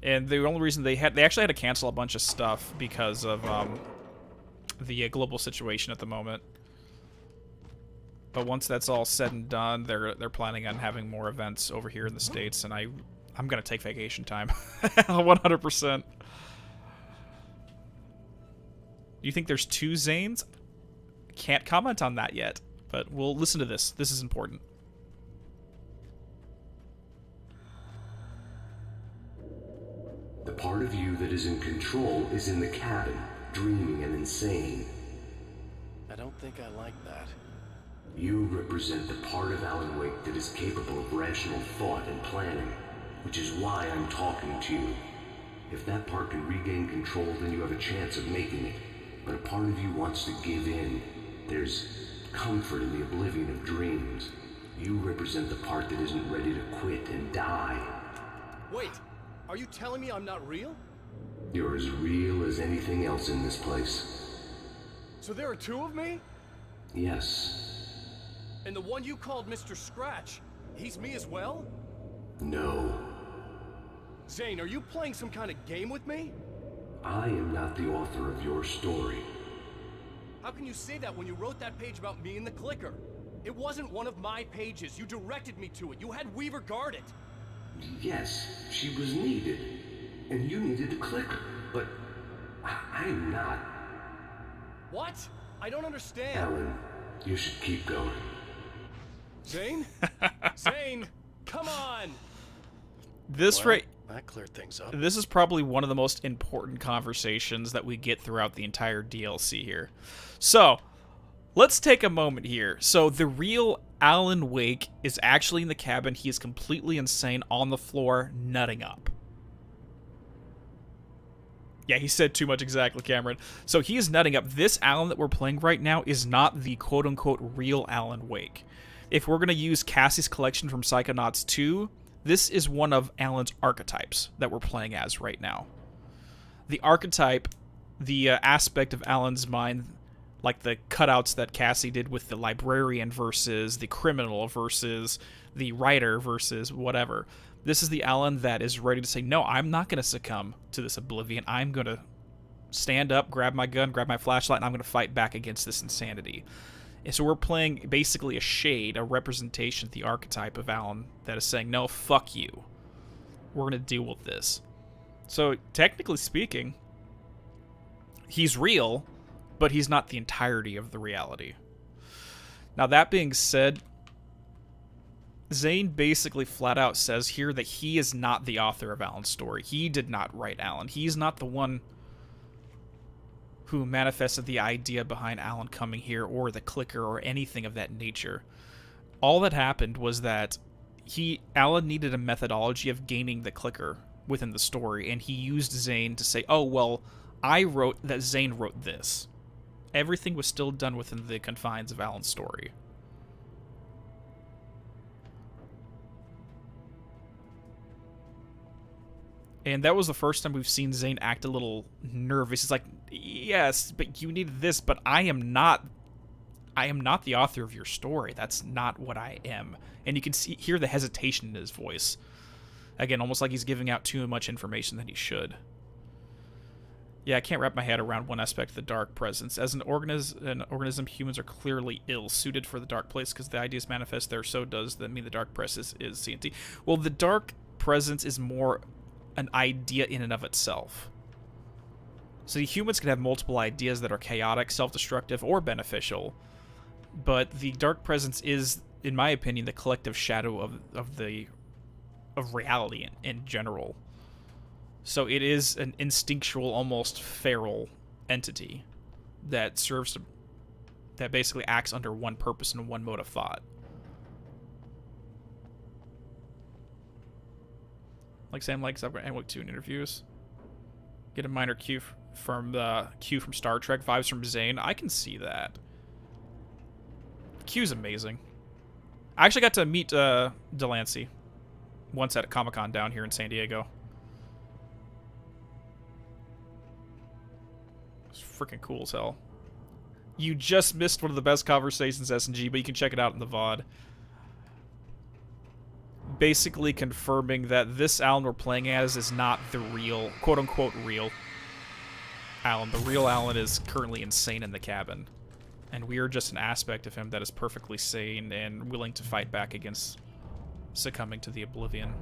And the only reason they actually had to cancel a bunch of stuff because of the global situation at the moment. But once that's all said and done, they're planning on having more events over here in the States, and I'm gonna take vacation time, 100%. You think there's 2 Zanes? Can't comment on that yet, but we'll listen to this. This is important. The part of you that is in control is in the cabin, dreaming and insane. I don't think I like that. You represent the part of Alan Wake that is capable of rational thought and planning, which is why I'm talking to you. If that part can regain control, then you have a chance of making it. But a part of you wants to give in. There's comfort in the oblivion of dreams. You represent the part that isn't ready to quit and die. Wait, are you telling me I'm not real? You're as real as anything else in this place. So there are 2 of me? Yes. And the one you called Mr. Scratch, he's me as well? No. Zane, are you playing some kind of game with me? I am not the author of your story. How can you say that when you wrote that page about me and the clicker? It wasn't one of my pages. You directed me to it. You had Weaver guard it. Yes, she was needed. And you needed to click her. But I'm not. What? I don't understand. Alan, you should keep going. Zane? Zane, come on! This Well, that cleared things up. This is probably one of the most important conversations that we get throughout the entire DLC here. So, let's take a moment here. So, the real Alan Wake is actually in the cabin. He is completely insane on the floor, nutting up. Yeah, he said too much exactly, Cameron. So, he is nutting up. This Alan that we're playing right now is not the quote-unquote real Alan Wake. If we're going to use Cassie's collection from Psychonauts 2, this is one of Alan's archetypes that we're playing as right now. The archetype, the aspect of Alan's mind, like the cutouts that Cassie did with the librarian versus the criminal versus the writer versus whatever. This is the Alan that is ready to say, no, I'm not going to succumb to this oblivion. I'm going to stand up, grab my gun, grab my flashlight, and I'm going to fight back against this insanity. And so we're playing basically a shade, a representation of the archetype of Alan that is saying, no, fuck you. We're going to deal with this. So, technically speaking, he's real, but he's not the entirety of the reality. Now, that being said, Zane basically flat out says here that he is not the author of Alan's story. He did not write Alan. He's not the one who manifested the idea behind Alan coming here or the clicker or anything of that nature. All that happened was that Alan needed a methodology of gaining the clicker within the story, and he used Zane to say, oh, well, I wrote that Zane wrote this. Everything was still done within the confines of Alan's story. And that was the first time we've seen Zane act a little nervous. He's like, yes, but you need this, but I am not I am not the author of your story. That's not what I am. And you can hear the hesitation in his voice. Again, almost like he's giving out too much information than he should. Yeah, I can't wrap my head around one aspect of the dark presence. As an organism, humans are clearly ill-suited for the dark place because the ideas manifest there, so does that mean the dark presence is CNT. Well, the dark presence is more an idea in and of itself. So humans can have multiple ideas that are chaotic, self-destructive, or beneficial, but the dark presence is, in my opinion, the collective shadow of reality in general. So it is an instinctual, almost feral entity that that basically acts under one purpose and one mode of thought. Like Sam likes Alan Wake 2 in interviews. Get a minor cue from Star Trek, vibes from Zane. I can see that. Q's amazing. I actually got to meet Delancey once at Comic-Con down here in San Diego. It's freaking cool as hell. You just missed one of the best conversations, S&G, but you can check it out in the VOD. Basically confirming that this Alan we're playing as is not the real, quote-unquote real Alan. The real Alan is currently insane in the cabin. And we are just an aspect of him that is perfectly sane and willing to fight back against succumbing to the oblivion.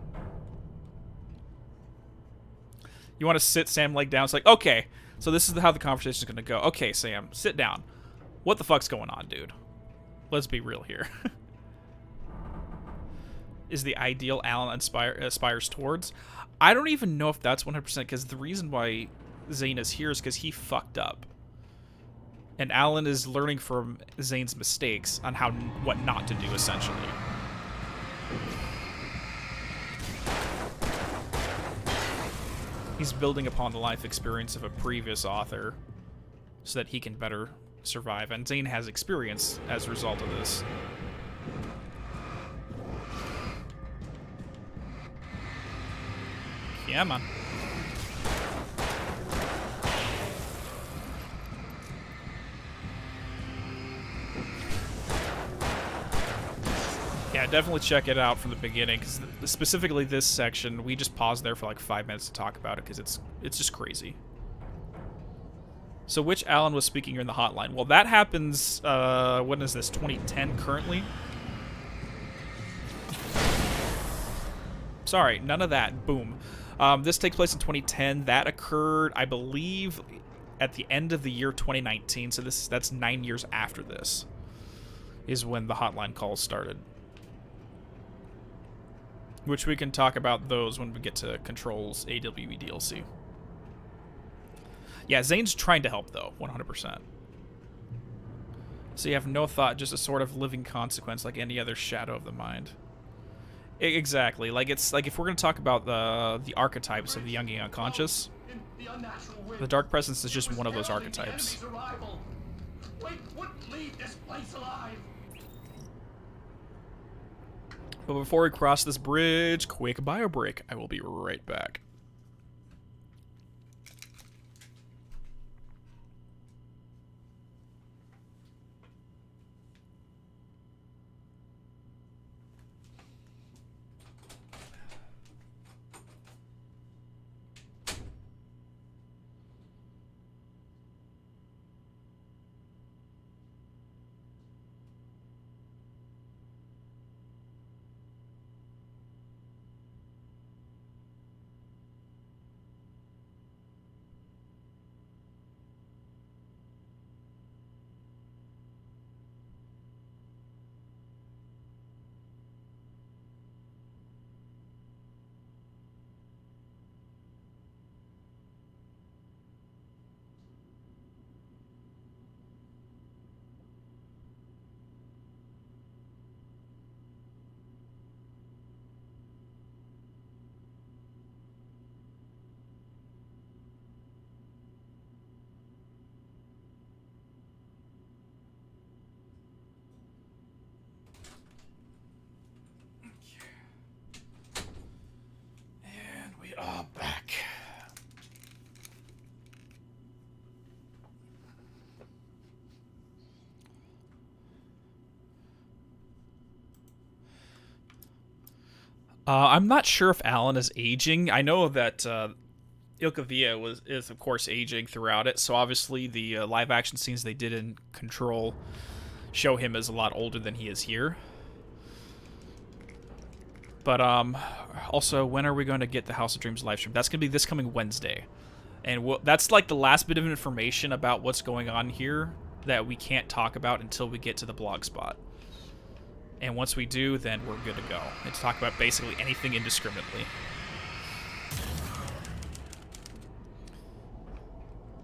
You want to sit Sam Lake down? It's like, okay, so this is how the conversation is going to go. Okay, Sam, sit down. What the fuck's going on, dude? Let's be real here. Is the ideal Alan aspires towards? I don't even know if that's 100%, because the reason why Zane is here is because he fucked up. And Alan is learning from Zane's mistakes on what not to do, essentially. He's building upon the life experience of a previous author so that he can better survive. And Zane has experience as a result of this. Yeah, man. Yeah, definitely check it out from the beginning, because specifically this section, we just paused there for like 5 minutes to talk about it, because it's just crazy. So which Alan was speaking here in the hotline? Well, that happens, when is this, 2010 currently? Sorry, none of that. Boom. This takes place in 2010. That occurred, I believe, at the end of the year 2019, so that's 9 years after this, is when the hotline calls started. Which we can talk about those when we get to Control's AWE DLC. Yeah, Zane's trying to help, though, 100%. So you have no thought, just a sort of living consequence like any other shadow of the mind. Exactly. Like, it's like if we're going to talk about the archetypes of the Jungian unconscious, the dark presence is just one of those archetypes. But before we cross this bridge, quick bio break. I will be right back. I'm not sure if Alan is aging. I know that Ilkavia is of course aging throughout it, so obviously the live action scenes they did in Control show him as a lot older than he is here. But also, when are we going to get the House of Dreams live stream? That's going to be this coming Wednesday. And that's like the last bit of information about what's going on here that we can't talk about until we get to the blog spot. And once we do, then we're good to go. And to talk about basically anything indiscriminately.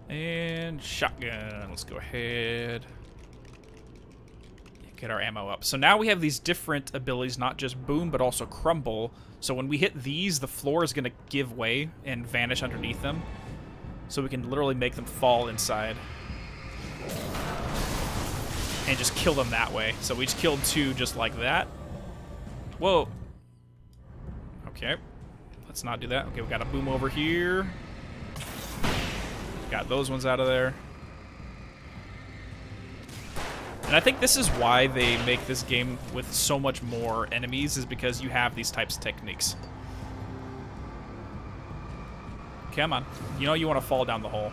And shotgun. Let's go ahead. Get our ammo up. So now we have these different abilities, not just boom, but also crumble. So when we hit these, the floor is going to give way and vanish underneath them. So we can literally make them fall inside. And just kill them that way. So we just killed 2 just like that. Whoa. Okay. Let's not do that. Okay, we got a boom over here. Got those ones out of there. And I think this is why they make this game with so much more enemies, is because you have these types of techniques. Come on. You know you want to fall down the hole.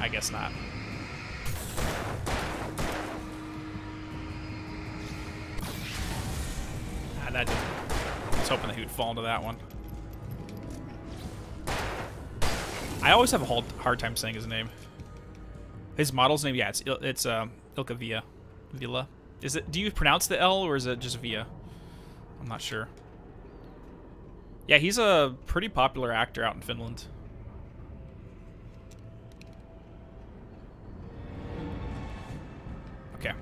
I guess not. Ah, that didn't. I was hoping that he would fall into that one. I always have a hard time saying his name. His model's name, yeah, it's Ilkavia. Villa. Is it? Do you pronounce the L or is it just Via? I'm not sure. Yeah, he's a pretty popular actor out in Finland. Okay.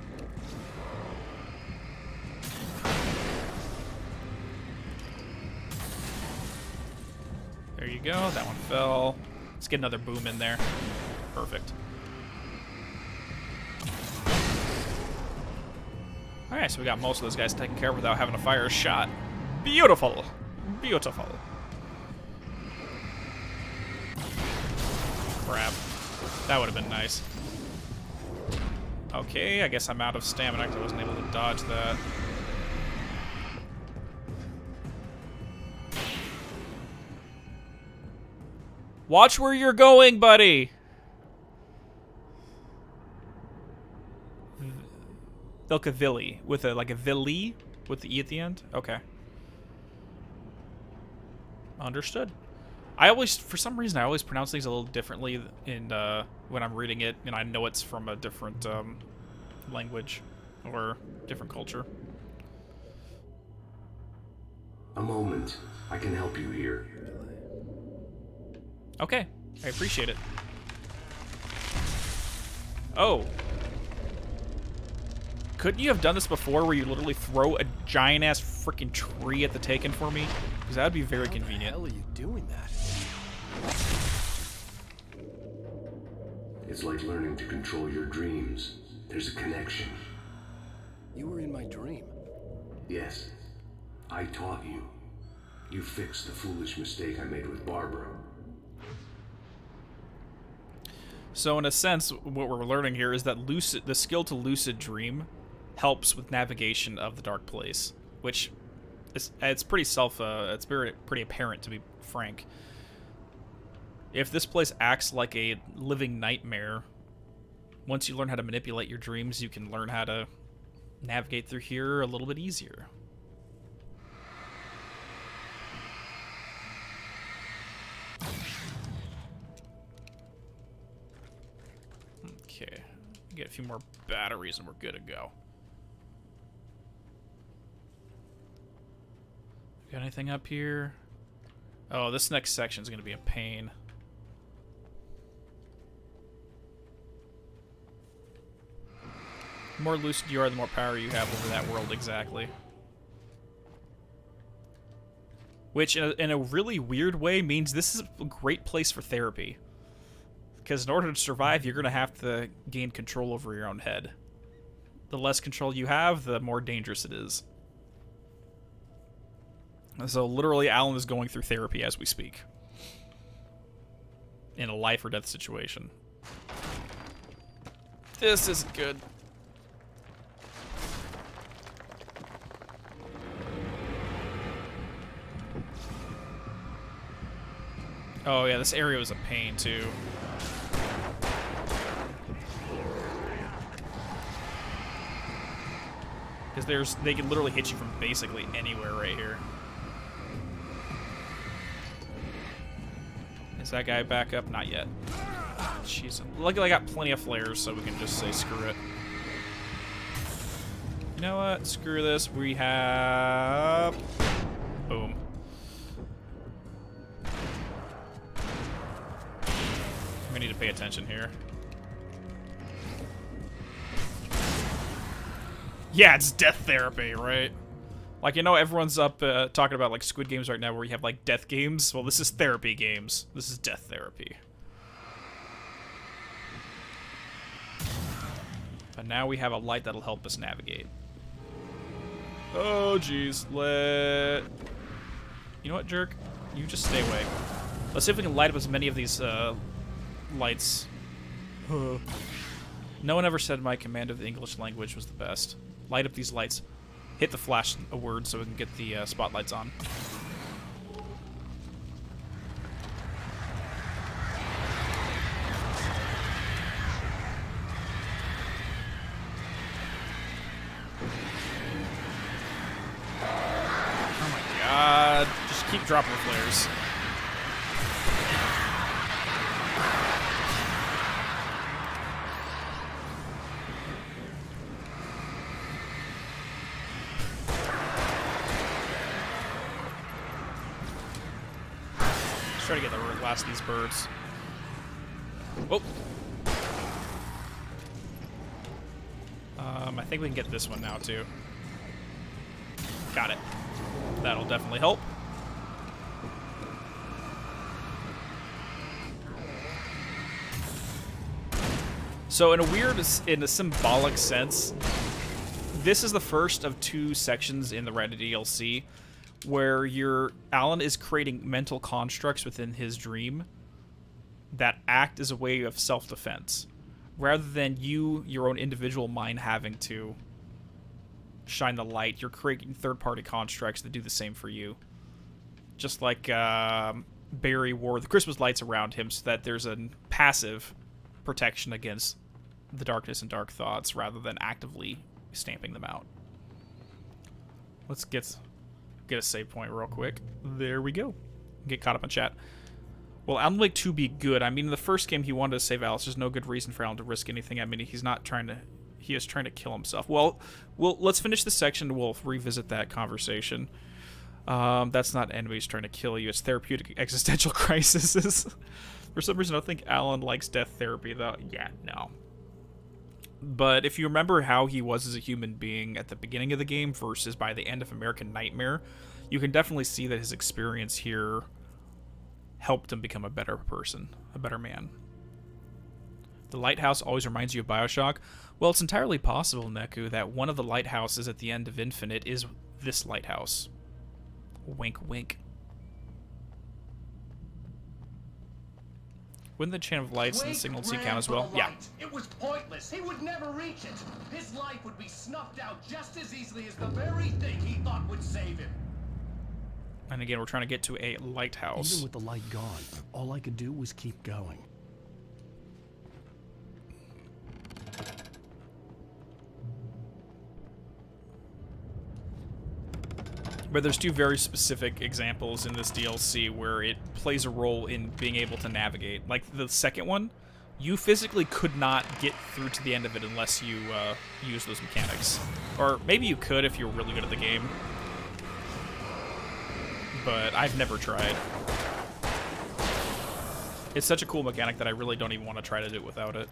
There you go. That one fell. Let's get another boom in there. Perfect. Alright, so we got most of those guys taken care of without having to fire a shot. Beautiful! Beautiful. Crap. That would have been nice. Okay, I guess I'm out of stamina because I wasn't able to dodge that. Watch where you're going, buddy! Vilkavili with a Vili with the E at the end. Okay. Understood. I always, for some reason, I always pronounce things a little differently in when I'm reading it, and I know it's from a different language or different culture. A moment. I can help you here. Okay, I appreciate it. Oh. Couldn't you have done this before where you literally throw a giant-ass freaking tree at the Taken for me? Because that would be very convenient. How the hell are you doing that? It's like learning to control your dreams. There's a connection. You were in my dream. Yes. I taught you. You fixed the foolish mistake I made with Barbara. So in a sense, what we're learning here is that the skill to lucid dream helps with navigation of the dark place, which it's pretty pretty apparent, to be frank. If this place acts like a living nightmare, once you learn how to manipulate your dreams, you can learn how to navigate through here a little bit easier. Okay, get a few more batteries and we're good to go. Got anything up here? Oh, this next section is going to be a pain. The more lucid you are, the more power you have over that world, exactly. Which, in a really weird way, means this is a great place for therapy. Because in order to survive, you're going to have to gain control over your own head. The less control you have, the more dangerous it is. So literally, Alan is going through therapy as we speak. In a life or death situation. This isn't good. Oh yeah, this area was a pain too. Because they can literally hit you from basically anywhere right here. Is that guy back up? Not yet. Jeez, luckily I got plenty of flares, so we can just say screw it. You know what? Screw this. We have... Boom. We need to pay attention here. Yeah, it's death therapy, right? Like, you know, everyone's up talking about, like, Squid Games right now where you have, like, death games. Well, this is therapy games. This is death therapy. But now we have a light that'll help us navigate. Oh, jeez. You know what, jerk? You just stay away. Let's see if we can light up as many of these, lights. No one ever said my command of the English language was the best. Light up these lights. Hit the flash a word so we can get the spotlights on. Oh my god. Just keep dropping the flares. Try to get the last of these birds. Oh. I think we can get this one now too. Got it. That'll definitely help. So in a symbolic sense, this is the first of 2 sections in the Reddit DLC where Alan is creating mental constructs within his dream that act as a way of self-defense, rather than your own individual mind, having to shine the light. You're creating third-party constructs that do the same for you. Just like Barry wore the Christmas lights around him so that there's a passive protection against the darkness and dark thoughts, rather than actively stamping them out. Let's get a save point real quick. There we go. Get caught up in chat. Will Alan Wake 2 be good? I mean, in the first game he wanted to save Alice. There's no good reason for Alan to risk anything. I mean, he is trying to kill himself. Well, let's finish this section. We'll revisit that conversation. That's not enemies trying to kill you. It's therapeutic existential crises. For some reason, I think Alan likes death therapy, though. Yeah, no. But if you remember how he was as a human being at the beginning of the game versus by the end of American Nightmare, you can definitely see that his experience here helped him become a better person, a better man. The lighthouse always reminds you of BioShock. Well, it's entirely possible, Neku, that one of the lighthouses at the end of Infinite is this lighthouse. Wink, wink. Wouldn't the chain of lights and the signal C count as well? Yeah. It was pointless. He would never reach it. His life would be snuffed out just as easily as the very thing he thought would save him. And again, we're trying to get to a lighthouse. Even with the light gone, all I could do was keep going. But there's 2 very specific examples in this DLC where it plays a role in being able to navigate. Like the second one, you physically could not get through to the end of it unless you use those mechanics. Or maybe you could if you were really good at the game. But I've never tried. It's such a cool mechanic that I really don't even want to try to do it without it.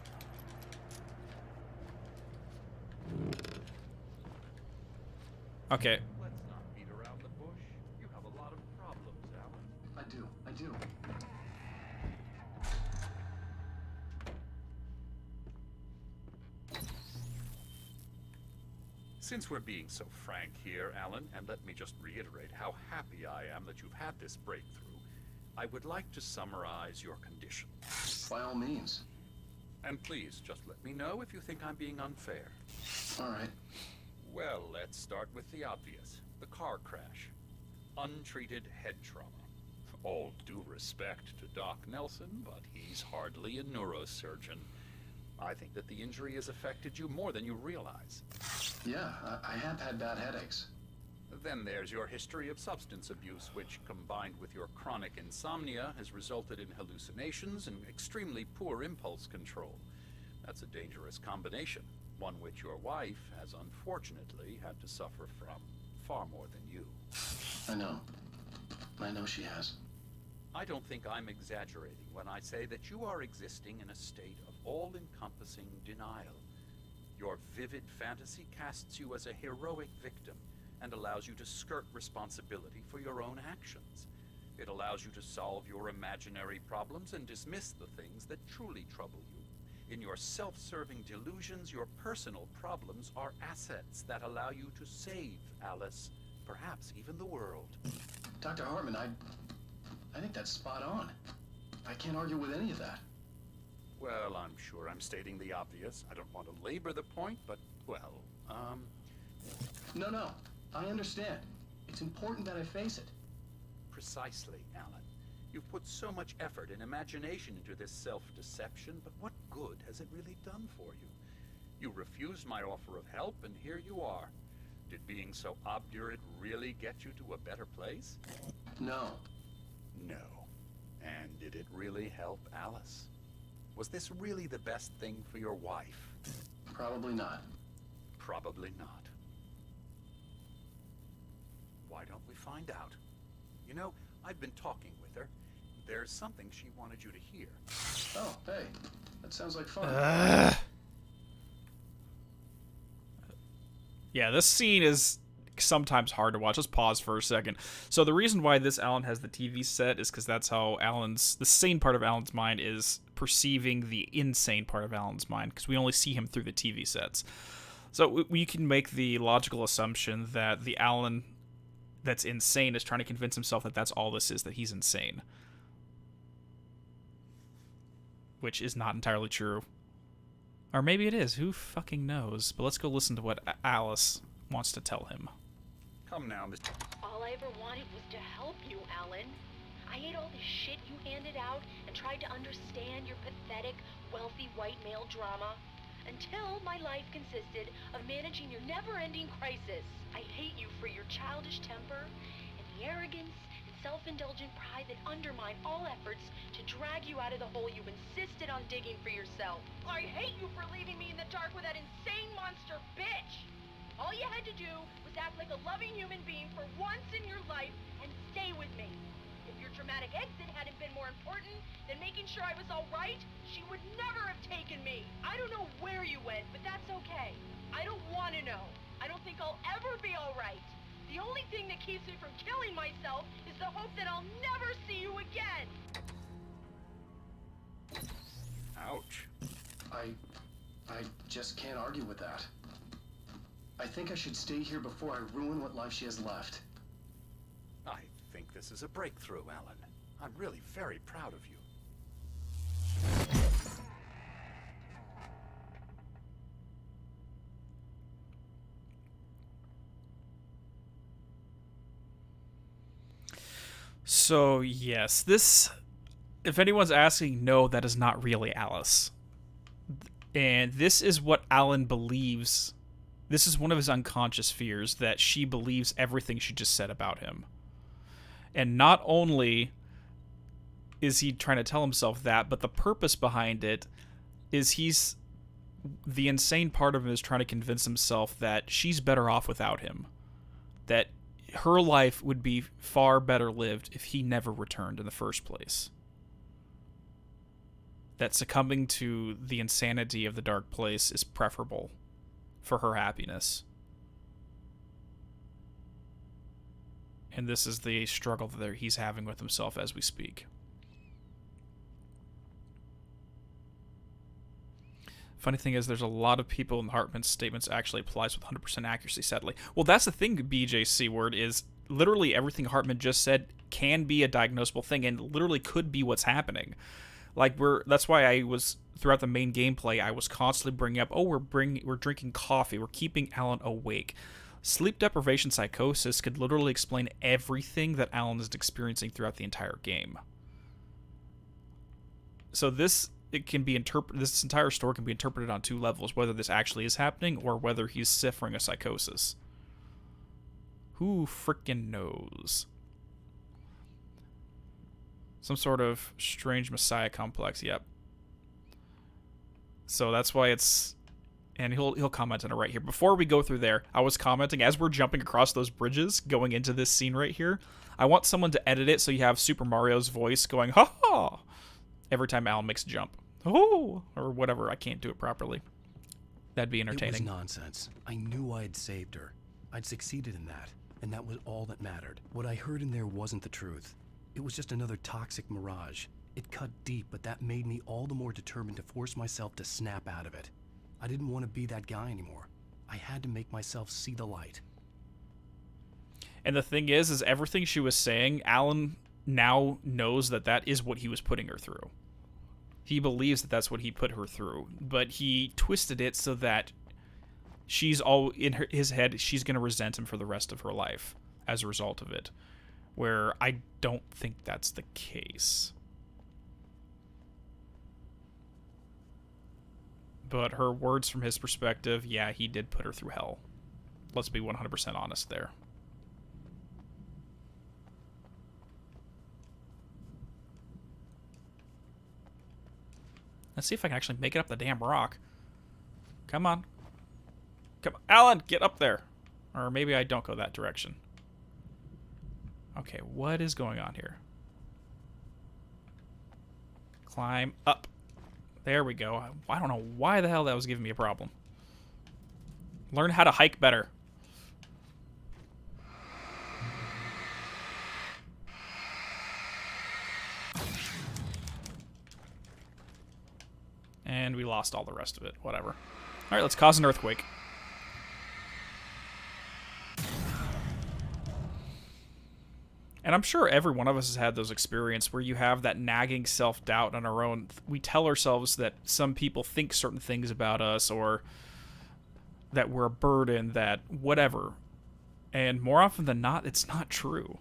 Okay. I do. Since we're being so frank here, Alan, and let me just reiterate how happy I am that you've had this breakthrough, I would like to summarize your condition. By all means. And please, just let me know if you think I'm being unfair. All right. Well, let's start with the obvious. The car crash. Untreated head trauma. All due respect to Doc Nelson, but he's hardly a neurosurgeon. I think that the injury has affected you more than you realize. Yeah, I have had bad headaches. Then there's your history of substance abuse, which, combined with your chronic insomnia, has resulted in hallucinations and extremely poor impulse control. That's a dangerous combination, one which your wife has unfortunately had to suffer from far more than you. I know she has. I don't think I'm exaggerating when I say that you are existing in a state of all-encompassing denial. Your vivid fantasy casts you as a heroic victim and allows you to skirt responsibility for your own actions. It allows you to solve your imaginary problems and dismiss the things that truly trouble you. In your self-serving delusions, your personal problems are assets that allow you to save Alice, perhaps even the world. Dr. Hartman, I think that's spot on. I can't argue with any of that. Well, I'm sure I'm stating the obvious. I don't want to labor the point, but, well, No, I understand. It's important that I face it. Precisely, Alan. You've put so much effort and imagination into this self-deception, but what good has it really done for you? You refused my offer of help, and here you are. Did being so obdurate really get you to a better place? No. No. And did it really help Alice? Was this really the best thing for your wife? Probably not. Probably not. Why don't we find out? You know, I've been talking with her. There's something she wanted you to hear. Oh, hey. That sounds like fun. Yeah, this scene is sometimes hard to watch. Let's pause for a second. So the reason why this Alan has the TV set is because that's how the sane part of Alan's mind is perceiving the insane part of Alan's mind, because we only see him through the TV sets. So we can make the logical assumption that the Alan that's insane is trying to convince himself that that's all this is, that he's insane. Which is not entirely true. Or maybe it is. Who fucking knows? But let's go listen to what Alice wants to tell him. Come now, Mr. All I ever wanted was to help you, Alan. I ate all the shit you handed out and tried to understand your pathetic, wealthy white male drama, until my life consisted of managing your never-ending crisis. I hate you for your childish temper and the arrogance and self-indulgent pride that undermine all efforts to drag you out of the hole you insisted on digging for yourself. I hate you for leaving me in the dark with that insane monster bitch! All you had to do was act like a loving human being for once in your life and stay with me. If your dramatic exit hadn't been more important than making sure I was all right, she would never have taken me. I don't know where you went, but that's okay. I don't want to know. I don't think I'll ever be all right. The only thing that keeps me from killing myself is the hope that I'll never see you again. Ouch. I just can't argue with that. I think I should stay here before I ruin what life she has left. I think this is a breakthrough, Alan. I'm really very proud of you. So, yes, this, if anyone's asking, no, that is not really Alice. And this is what Alan believes. This is one of his unconscious fears, that she believes everything she just said about him. And not only is he trying to tell himself that, but the purpose behind it is the insane part of him is trying to convince himself that she's better off without him. That her life would be far better lived if he never returned in the first place. That succumbing to the insanity of the dark place is preferable for her happiness. And this is the struggle that he's having with himself as we speak. Funny thing is, there's a lot of people in Hartman's statements actually applies with 100% accuracy, sadly. Well, that's the thing, BJC word, is literally everything Hartman just said can be a diagnosable thing and literally could be what's happening. Like, that's why I was, throughout the main gameplay, I was constantly bringing up, oh, we're drinking coffee, we're keeping Alan awake. Sleep deprivation psychosis could literally explain everything that Alan is experiencing throughout the entire game. So this entire story can be interpreted on two levels, whether this actually is happening or whether he's suffering a psychosis. Who frickin' knows? Some sort of strange messiah complex, yep. So that's why it's... And he'll comment on it right here. Before we go through there, I was commenting, as we're jumping across those bridges, going into this scene right here, I want someone to edit it so you have Super Mario's voice going, ha-ha, every time Alan makes a jump. Oh, or whatever, I can't do it properly. That'd be entertaining. It was nonsense. I knew I'd saved her. I'd succeeded in that, and that was all that mattered. What I heard in there wasn't the truth. It was just another toxic mirage. It cut deep, but that made me all the more determined to force myself to snap out of it. I didn't want to be that guy anymore. I had to make myself see the light. And the thing is everything she was saying, Alan now knows that that is what he was putting her through. He believes that that's what he put her through, but he twisted it so that she's all in his head, she's going to resent him for the rest of her life as a result of it, where I don't think that's the case. But her words from his perspective, yeah, he did put her through hell. Let's be 100% honest there. Let's see if I can actually make it up the damn rock. Come on. Come on. Alan, get up there. Or maybe I don't go that direction. Okay, what is going on here? Climb up. There we go. I don't know why the hell that was giving me a problem. Learn how to hike better. And we lost all the rest of it. Whatever. Alright, let's cause an earthquake. And I'm sure every one of us has had those experiences where you have that nagging self-doubt on our own. We tell ourselves that some people think certain things about us, or that we're a burden, that whatever. And more often than not, it's not true.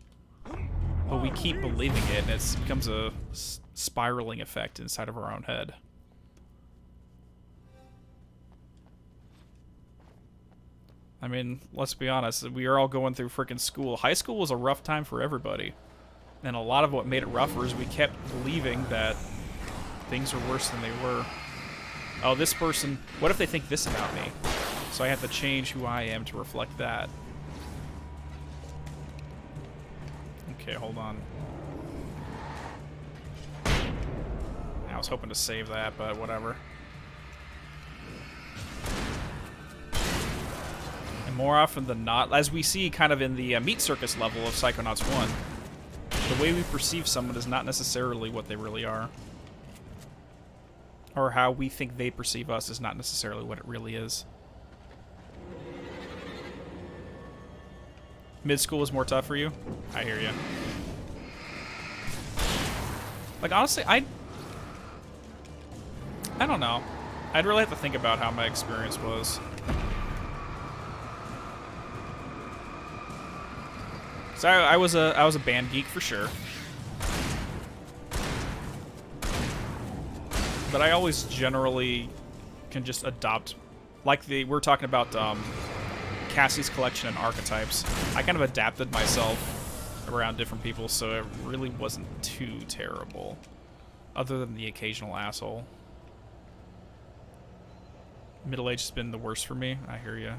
But we keep believing it, and it becomes a spiraling effect inside of our own head. I mean, let's be honest, we are all going through freaking school. High school was a rough time for everybody. And a lot of what made it rougher is we kept believing that things were worse than they were. Oh, this person, what if they think this about me? So I have to change who I am to reflect that. Okay, hold on. I was hoping to save that, but whatever. And more often than not, as we see kind of in the Meat Circus level of Psychonauts 1, the way we perceive someone is not necessarily what they really are. Or how we think they perceive us is not necessarily what it really is. Mid-school is more tough for you? I hear you. Like, honestly, I don't know. I'd really have to think about how my experience was. So I was a band geek for sure. But I always generally can just adopt, like we're talking about Cassie's collection and archetypes. I kind of adapted myself around different people, so it really wasn't too terrible, other than the occasional asshole. Middle age has been the worst for me. I hear you.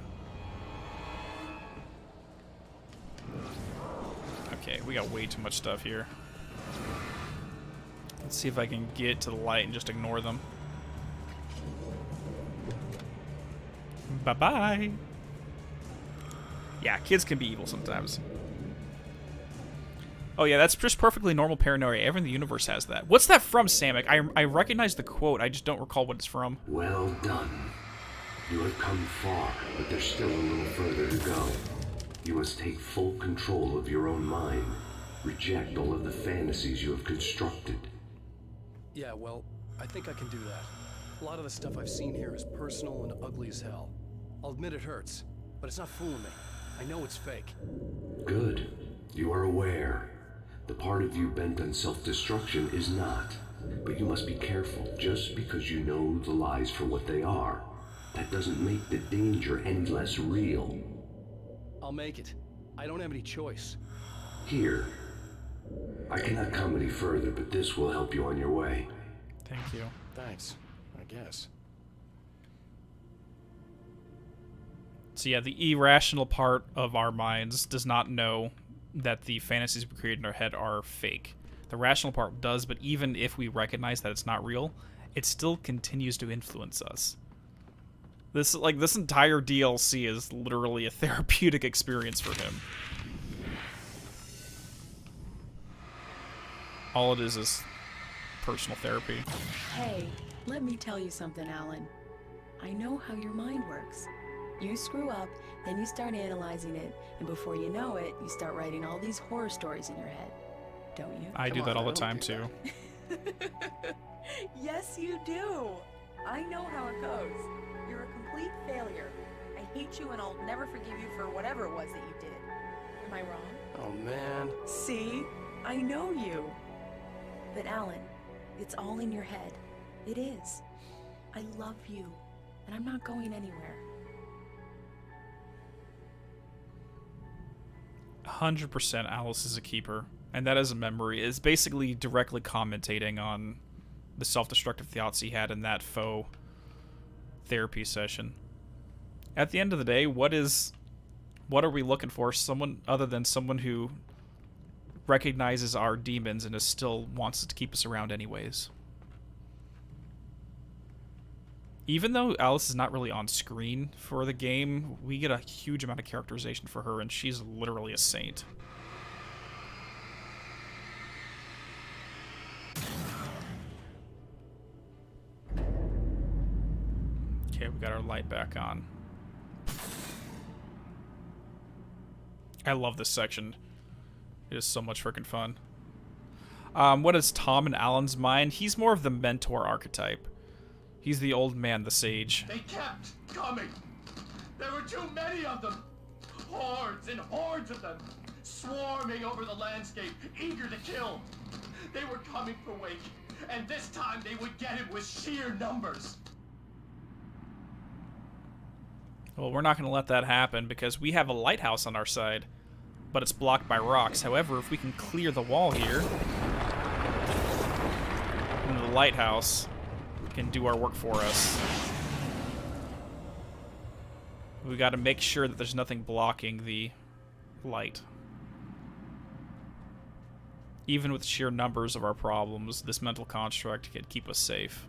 Okay, we got way too much stuff here. Let's see if I can get to the light and just ignore them. Bye-bye. Yeah, kids can be evil sometimes. Oh yeah, that's just perfectly normal paranoia. Everyone in the universe has that. What's that from, Samek? I recognize the quote, I just don't recall what it's from. Well done. You have come far, but there's still a little further to go. You must take full control of your own mind. Reject all of the fantasies you have constructed. Yeah, well, I think I can do that. A lot of the stuff I've seen here is personal and ugly as hell. I'll admit it hurts, but it's not fooling me. I know it's fake. Good. You are aware. The part of you bent on self-destruction is not. But you must be careful. Just because you know the lies for what they are, that doesn't make the danger any less real. I'll make it. I don't have any choice. Here. I cannot come any further, but this will help you on your way. Thank you. Thanks, I guess. So yeah, the irrational part of our minds does not know that the fantasies we create in our head are fake. The rational part does, but even if we recognize that it's not real, it still continues to influence us. This entire DLC is literally a therapeutic experience for him. All it is personal therapy. Hey, let me tell you something, Alan. I know how your mind works. You screw up, then you start analyzing it, and before you know it, you start writing all these horror stories in your head. Don't you? I do that all the time, too. Yes, you do. I know how it goes. You're a complete failure. I hate you, and I'll never forgive you for whatever it was that you did. Am I wrong? Oh, man. See? I know you. But Alan, it's all in your head. It is. I love you, and I'm not going anywhere. 100% Alice is a keeper, and that is a memory. It's basically directly commentating on the self-destructive thoughts he had in that faux therapy session. At the end of the day, what are we looking for? Someone other than someone who recognizes our demons and still wants to keep us around anyways. Even though Alice is not really on screen for the game, we get a huge amount of characterization for her, and she's literally a saint. Okay, we got our light back on. I love this section. It is so much freaking fun. What is Tom in Alan's mind? He's more of the mentor archetype. He's the old man, the sage. They kept coming. There were too many of them. Hordes and hordes of them, swarming over the landscape, eager to kill. They were coming for Wake, and this time they would get him with sheer numbers. Well, we're not going to let that happen because we have a lighthouse on our side, but it's blocked by rocks. However, if we can clear the wall here, then the lighthouse can do our work for us. We got to make sure that there's nothing blocking the light. Even with sheer numbers of our problems, this mental construct can keep us safe.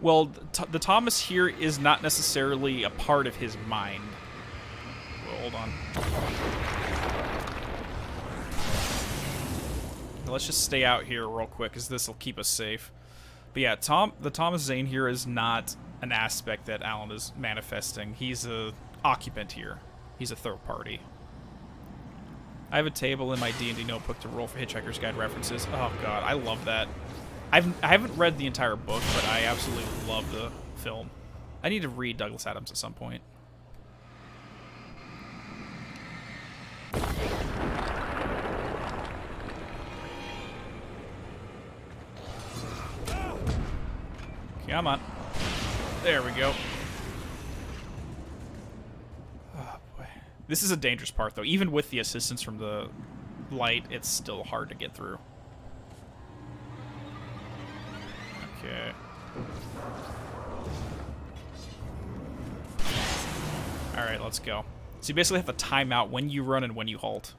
Well, the Thomas here is not necessarily a part of his mind. Well, hold on. Let's just stay out here real quick, because this will keep us safe. But yeah, the Thomas Zane here is not an aspect that Alan is manifesting. He's a occupant here. He's a third party. I have a table in my D&D notebook to roll for Hitchhiker's Guide references. Oh god, I love that. I haven't read the entire book, but I absolutely love the film. I need to read Douglas Adams at some point. Come on. There we go. Oh, boy. This is a dangerous part, though. Even with the assistance from the light, it's still hard to get through. Okay. Alright, let's go. So you basically have to time out when you run and when you halt.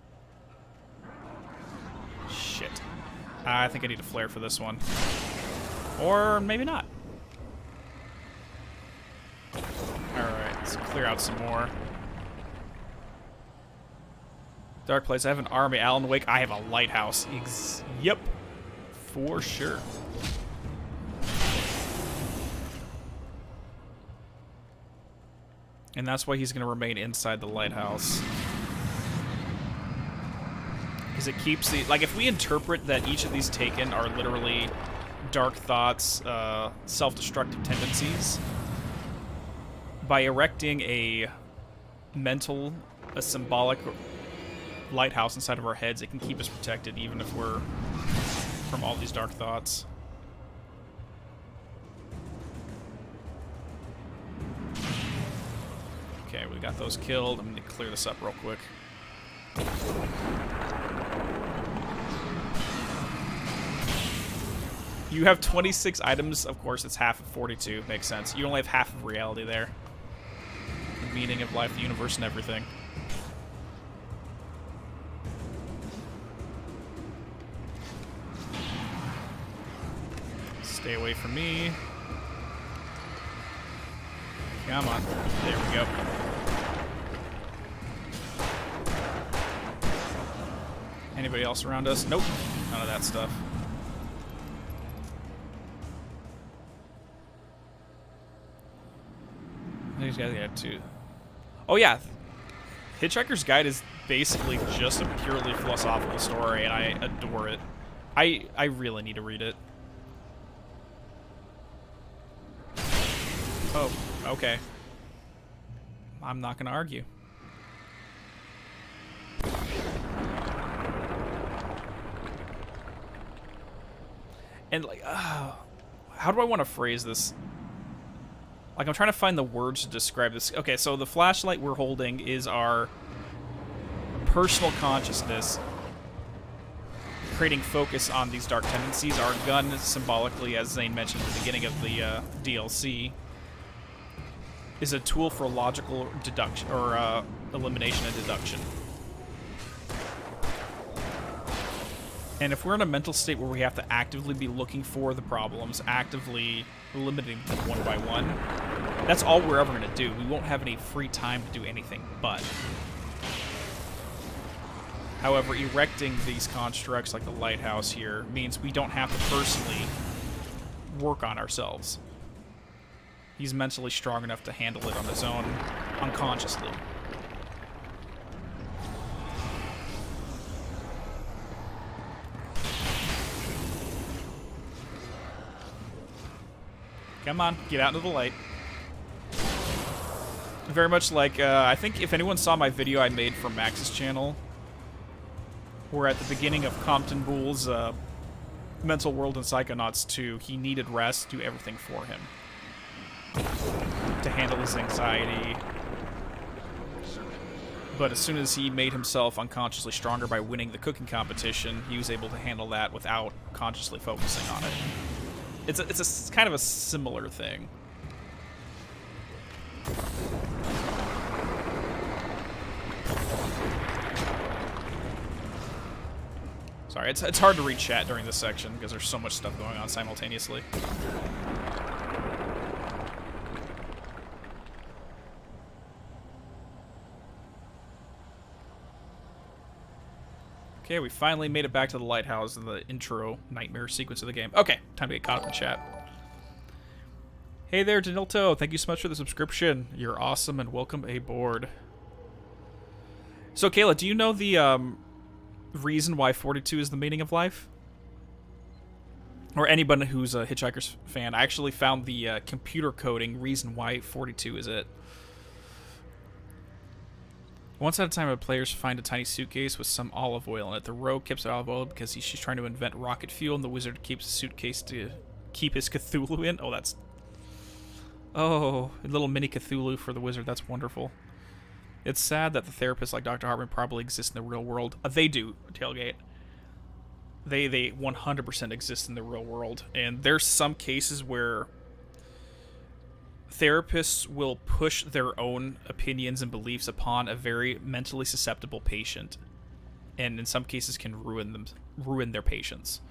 Shit. I think I need a flare for this one. Or maybe not. Alright, let's clear out some more. Dark place. I have an army. Alan Wake. I have a lighthouse. Yep. For sure. And that's why he's going to remain inside the lighthouse. Because it keeps the... Like, if we interpret that each of these taken are literally dark thoughts, self-destructive tendencies, by erecting a symbolic lighthouse inside of our heads, it can keep us protected even if we're from all these dark thoughts. Okay, we got those killed. I'm going to clear this up real quick. You have 26 items. Of course, it's half of 42. Makes sense. You only have half of reality there. The meaning of life, the universe, and everything. Stay away from me. Come on. There we go. Anybody else around us? Nope. None of that stuff. These guys got two. Oh yeah, Hitchhiker's Guide is basically just a purely philosophical story, and I adore it. I really need to read it. Oh, okay. I'm not gonna argue. And like, how do I want to phrase this? Like, I'm trying to find the words to describe this. Okay, so the flashlight we're holding is our personal consciousness creating focus on these dark tendencies. Our gun, symbolically, as Zane mentioned at the beginning of the DLC, is a tool for logical deduction, or elimination and deduction. And if we're in a mental state where we have to actively be looking for the problems, actively eliminating them one by one, that's all we're ever going to do. We won't have any free time to do anything but. However, erecting these constructs like the lighthouse here means we don't have to personally work on ourselves. He's mentally strong enough to handle it on his own, unconsciously. Come on, get out into the light. Very much like, I think if anyone saw my video I made for Max's channel, where at the beginning of Compton Bull's Mental World and Psychonauts 2, he needed rest to do everything for him. To handle his anxiety. But as soon as he made himself unconsciously stronger by winning the cooking competition, he was able to handle that without consciously focusing on it. It's kind of a similar thing. Sorry, it's hard to read chat during this section because there's so much stuff going on simultaneously. Okay, we finally made it back to the lighthouse in the intro nightmare sequence of the game. Okay, time to get caught up in chat. Hey there, Danilto. Thank you so much for the subscription. You're awesome and welcome aboard. So, Kayla, do you know the reason why 42 is the meaning of life? Or anybody who's a Hitchhiker's fan. I actually found the computer coding reason why 42 is it. Once at a time, players find a tiny suitcase with some olive oil in it. The rogue keeps olive oil because she's trying to invent rocket fuel, and the wizard keeps a suitcase to keep his Cthulhu in. Oh, that's... Oh, a little mini Cthulhu for the wizard. That's wonderful. It's sad that the therapists like Dr. Hartman probably exist in the real world. They do, Tailgate. They 100% exist in the real world. And there's some cases where therapists will push their own opinions and beliefs upon a very mentally susceptible patient, and in some cases can ruin their patients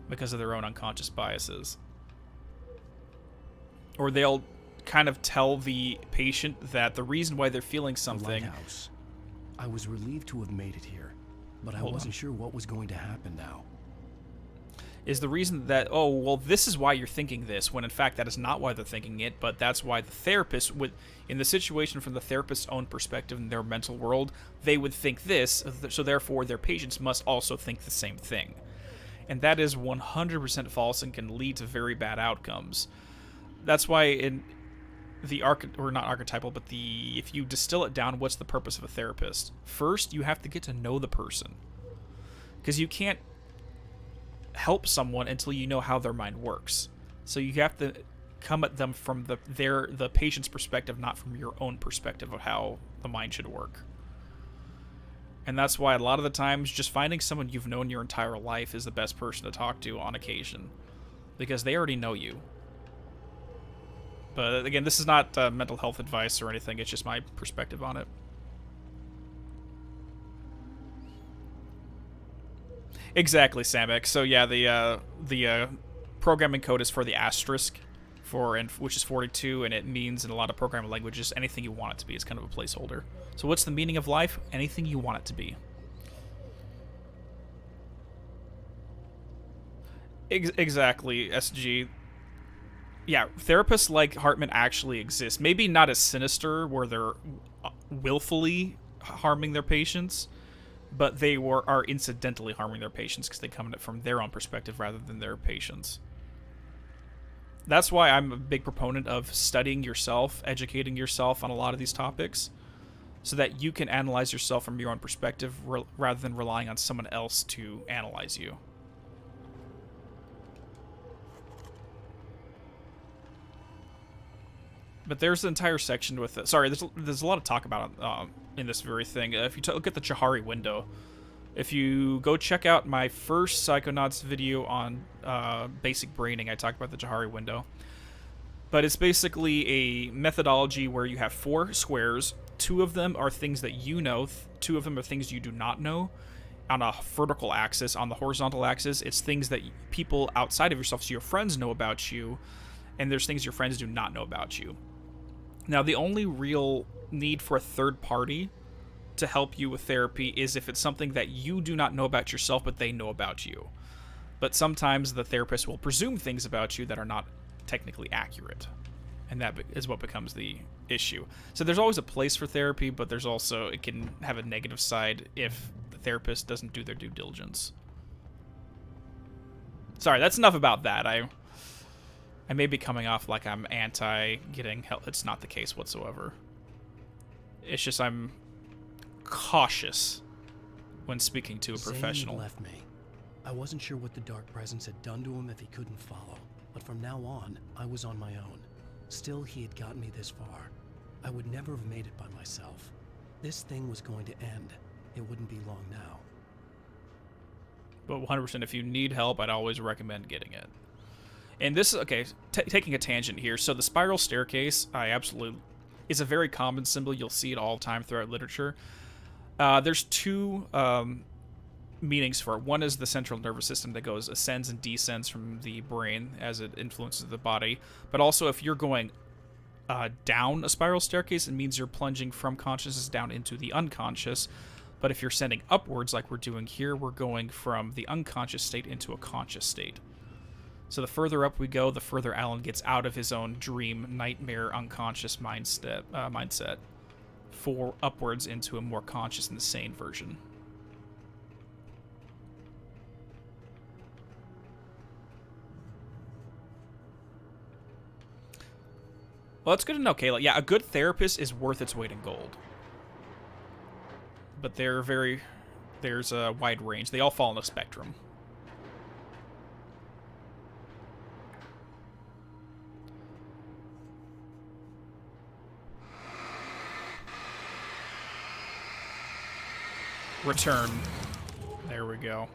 because of their own unconscious biases. Or they'll kind of tell the patient that the reason why they're feeling something... The lighthouse. I was relieved to have made it here, but I wasn't sure what was going to happen now. is the reason that, oh, well, this is why you're thinking this, when in fact that is not why they're thinking it, but that's why the therapist would, in the situation from the therapist's own perspective in their mental world, they would think this, so therefore their patients must also think the same thing. And that is 100% false and can lead to very bad outcomes. That's why in the not archetypal, but if you distill it down, what's the purpose of a therapist? First, you have to get to know the person. Because you can't help someone until you know how their mind works. So you have to come at them from the patient's perspective, not from your own perspective of how the mind should work. And that's why a lot of the times just finding someone you've known your entire life is the best person to talk to on occasion, because they already know you. But again, this is not mental health advice or anything, it's just my perspective on it. Exactly, Samek. So yeah, the programming code is for the asterisk, which is 42, and it means in a lot of programming languages anything you want it to be. It's kind of a placeholder. So what's the meaning of life? Anything you want it to be. Exactly, SG. Yeah, therapists like Hartman actually exist. Maybe not as sinister, where they're willfully harming their patients, but they are incidentally harming their patients because they come at it from their own perspective rather than their patients. That's why I'm a big proponent of studying yourself, educating yourself on a lot of these topics, so that you can analyze yourself from your own perspective rather than relying on someone else to analyze you. But there's an entire section with it. Sorry, there's a lot of talk about it in this very thing. If you look at the Chihari window, if you go check out my first Psychonauts video on basic braining, I talked about the Chihari window. But it's basically a methodology where you have 4 squares. 2 of them are things that you know. 2 of them are things you do not know. On a vertical axis, on the horizontal axis, it's things that people outside of yourself, so your friends, know about you. And there's things your friends do not know about you. Now, the only real need for a third party to help you with therapy is if it's something that you do not know about yourself, but they know about you. But sometimes the therapist will presume things about you that are not technically accurate. And that is what becomes the issue. So there's always a place for therapy, but there's also, it can have a negative side if the therapist doesn't do their due diligence. Sorry, that's enough about that. I may be coming off like I'm anti-getting help. It's not the case whatsoever. It's just I'm cautious when speaking to a professional. Zane left me. I wasn't sure what the Dark Presence had done to him if he couldn't follow, but from now on, I was on my own. Still, he had gotten me this far. I would never have made it by myself. This thing was going to end. It wouldn't be long now. But 100%, if you need help, I'd always recommend getting it. And this is, okay, taking a tangent here. So the spiral staircase, is a very common symbol. You'll see it all the time throughout literature. There's 2 meanings for it. One is the central nervous system that ascends and descends from the brain as it influences the body. But also, if you're going down a spiral staircase, it means you're plunging from consciousness down into the unconscious. But if you're sending upwards, like we're doing here, we're going from the unconscious state into a conscious state. So the further up we go, the further Alan gets out of his own dream, nightmare, unconscious mindset for upwards into a more conscious and sane version. Well, that's good to know, Kayla. Yeah, a good therapist is worth its weight in gold. But there's a wide range. They all fall on a spectrum. Return. There we go.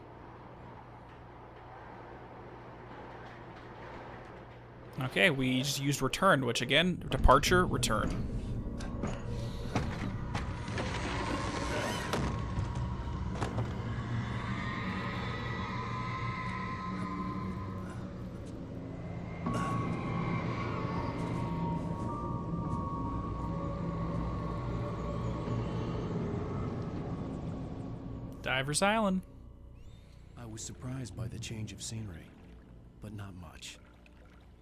Okay, we just used return, which again, departure, return. Diver's Island. I was surprised by the change of scenery. but not much.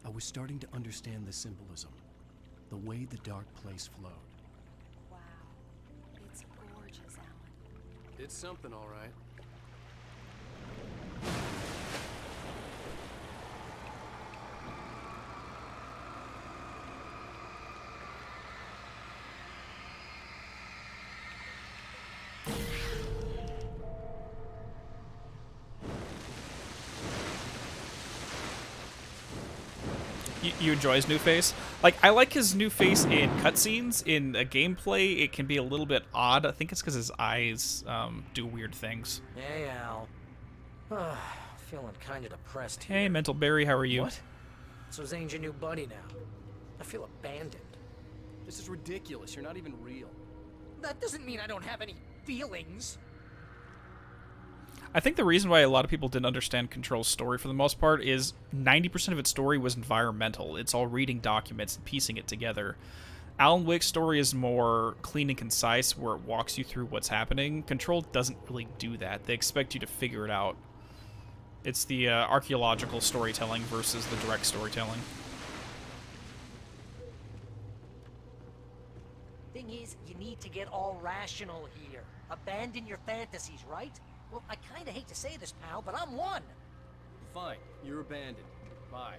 I was starting to understand the symbolism, the way the dark place flowed. Wow. It's gorgeous, Alan. It's something, all right. You enjoy his new face? Like, I like his new face in cutscenes. In a gameplay, it can be a little bit odd. I think it's because his eyes do weird things. Hey, Al. Feeling kind of depressed here. Hey, Mental Barry, how are you? What? So Zane's your new buddy now. I feel abandoned. This is ridiculous. You're not even real. That doesn't mean I don't have any feelings. I think the reason why a lot of people didn't understand Control's story for the most part is 90% of its story was environmental. It's all reading documents and piecing it together. Alan Wake's story is more clean and concise, where it walks you through what's happening. Control doesn't really do that. They expect you to figure it out. It's the archaeological storytelling versus the direct storytelling. Thing is, you need to get all rational here. Abandon your fantasies, right? Well, I kinda hate to say this, pal, but I'm one. Fine. You're abandoned. Bye.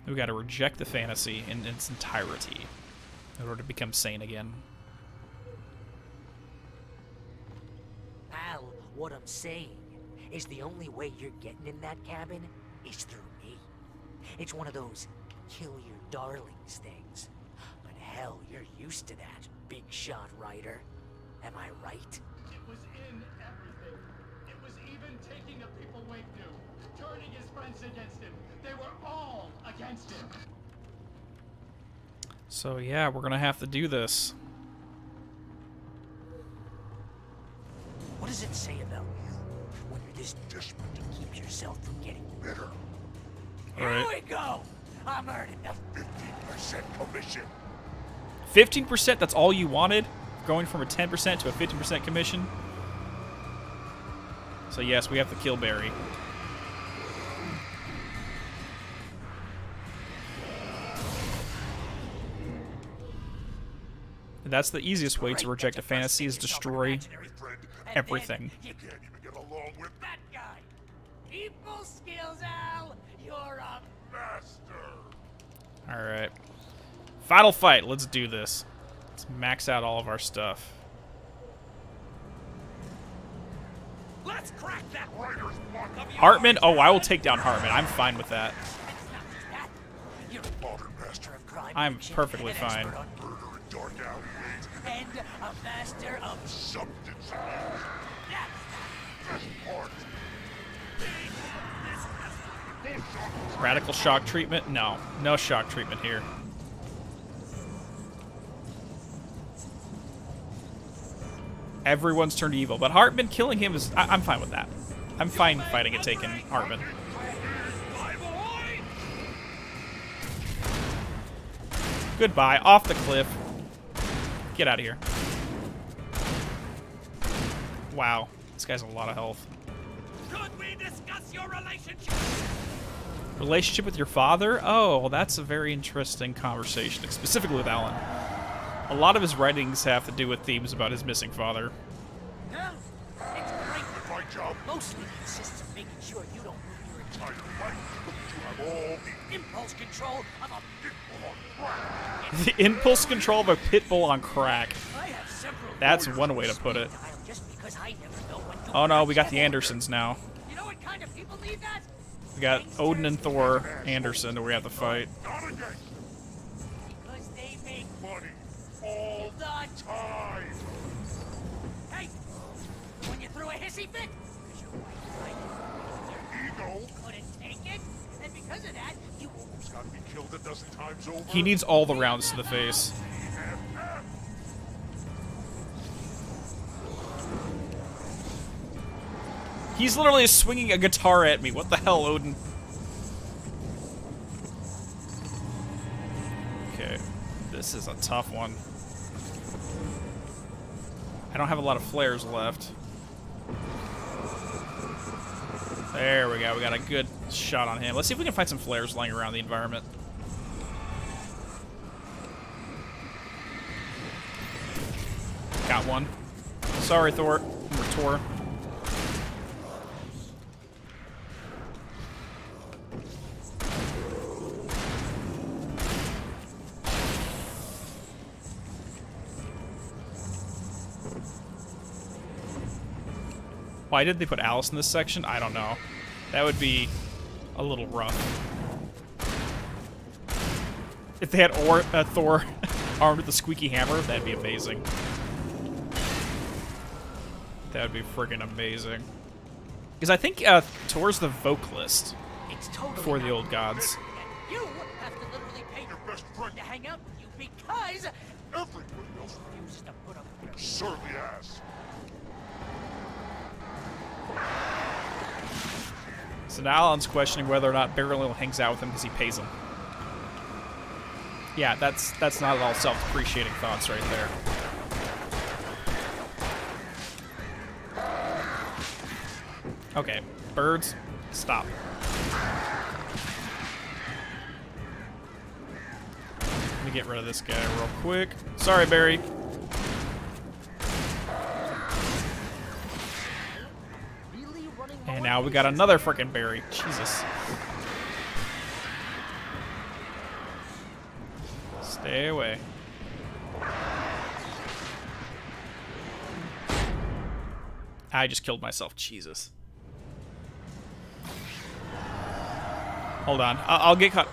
We gotta reject the fantasy in its entirety in order to become sane again. Pal, what I'm saying is the only way you're getting in that cabin is through me. It's one of those kill your darlings things. But hell, you're used to that, big shot writer. Am I right? It was in everything. It was even taking the people Wake knew, turning his friends against him. They were all against him. So yeah, we're gonna have to do this. What does it say about you when you're this desperate to keep yourself from getting bitter? All right. Here we go! I'm earning a 15% commission. 15%, that's all you wanted? Going from a 10% to a 15% commission? So yes, we have to kill Barry. And that's the easiest way to reject a fantasy, is destroy everything. You can't even get along with that guy. People skills, Al. You're a master. Alright. Final fight. Let's do this. Let's max out all of our stuff. Let's crack that writer's block of Hartman? Oh, I will take down Hartman. I'm fine with that. You're a modern master of crime. I'm fiction, perfectly an fine. expert on murder and dark alleyways, and a master of substance. That's part. Radical shock treatment? No. No shock treatment here. Everyone's turned evil, but Hartman killing him is... I'm fine with that. I'm fine fighting and taking Hartman. Goodbye. Off the cliff. Get out of here. Wow. This guy's a lot of health. Could we discuss your relationship? Relationship with your father? Oh, well, that's a very interesting conversation, specifically with Alan. A lot of his writings have to do with themes about his missing father. Yeah, it's great. My job mostly consists of making sure you don't move your entire life. You have all the impulse control of a pit bull on crack. The impulse control of a pit bull on crack. I have several That's one way to put it. just because I never know when to Oh no, we got the Andersons now. You know what kind of people need that? We got Odin and Thor Anderson that we have to fight. Because they make money all the time. Hey, when you threw a hissy fit, because your wife liked your ego couldn't take it, and because of that, you almost got to be killed a dozen times over. He needs all the rounds to the face. He's literally swinging a guitar at me. What the hell, Odin? Okay. This is a tough one. I don't have a lot of flares left. There we go. We got a good shot on him. Let's see if we can find some flares lying around the environment. Got one. Sorry, Thor. Or Tor. Why did they put Alice in this section? I don't know. That would be a little rough. If they had Thor armed with the squeaky hammer, that'd be amazing. That would be friggin' amazing. Because I think Thor's the vocalist for the old gods. And you have to literally pay your best friend to hang out with you because everybody else refuses to put up with your surly ass. So now Alan's questioning whether or not Beryl hangs out with him because he pays him. Yeah, that's not at all self-depreciating thoughts right there. Okay, birds, stop. Let me get rid of this guy real quick. Sorry, Barry. And now we got another frickin' Barry. Jesus. Stay away. I just killed myself. Jesus. Hold on. I'll get caught.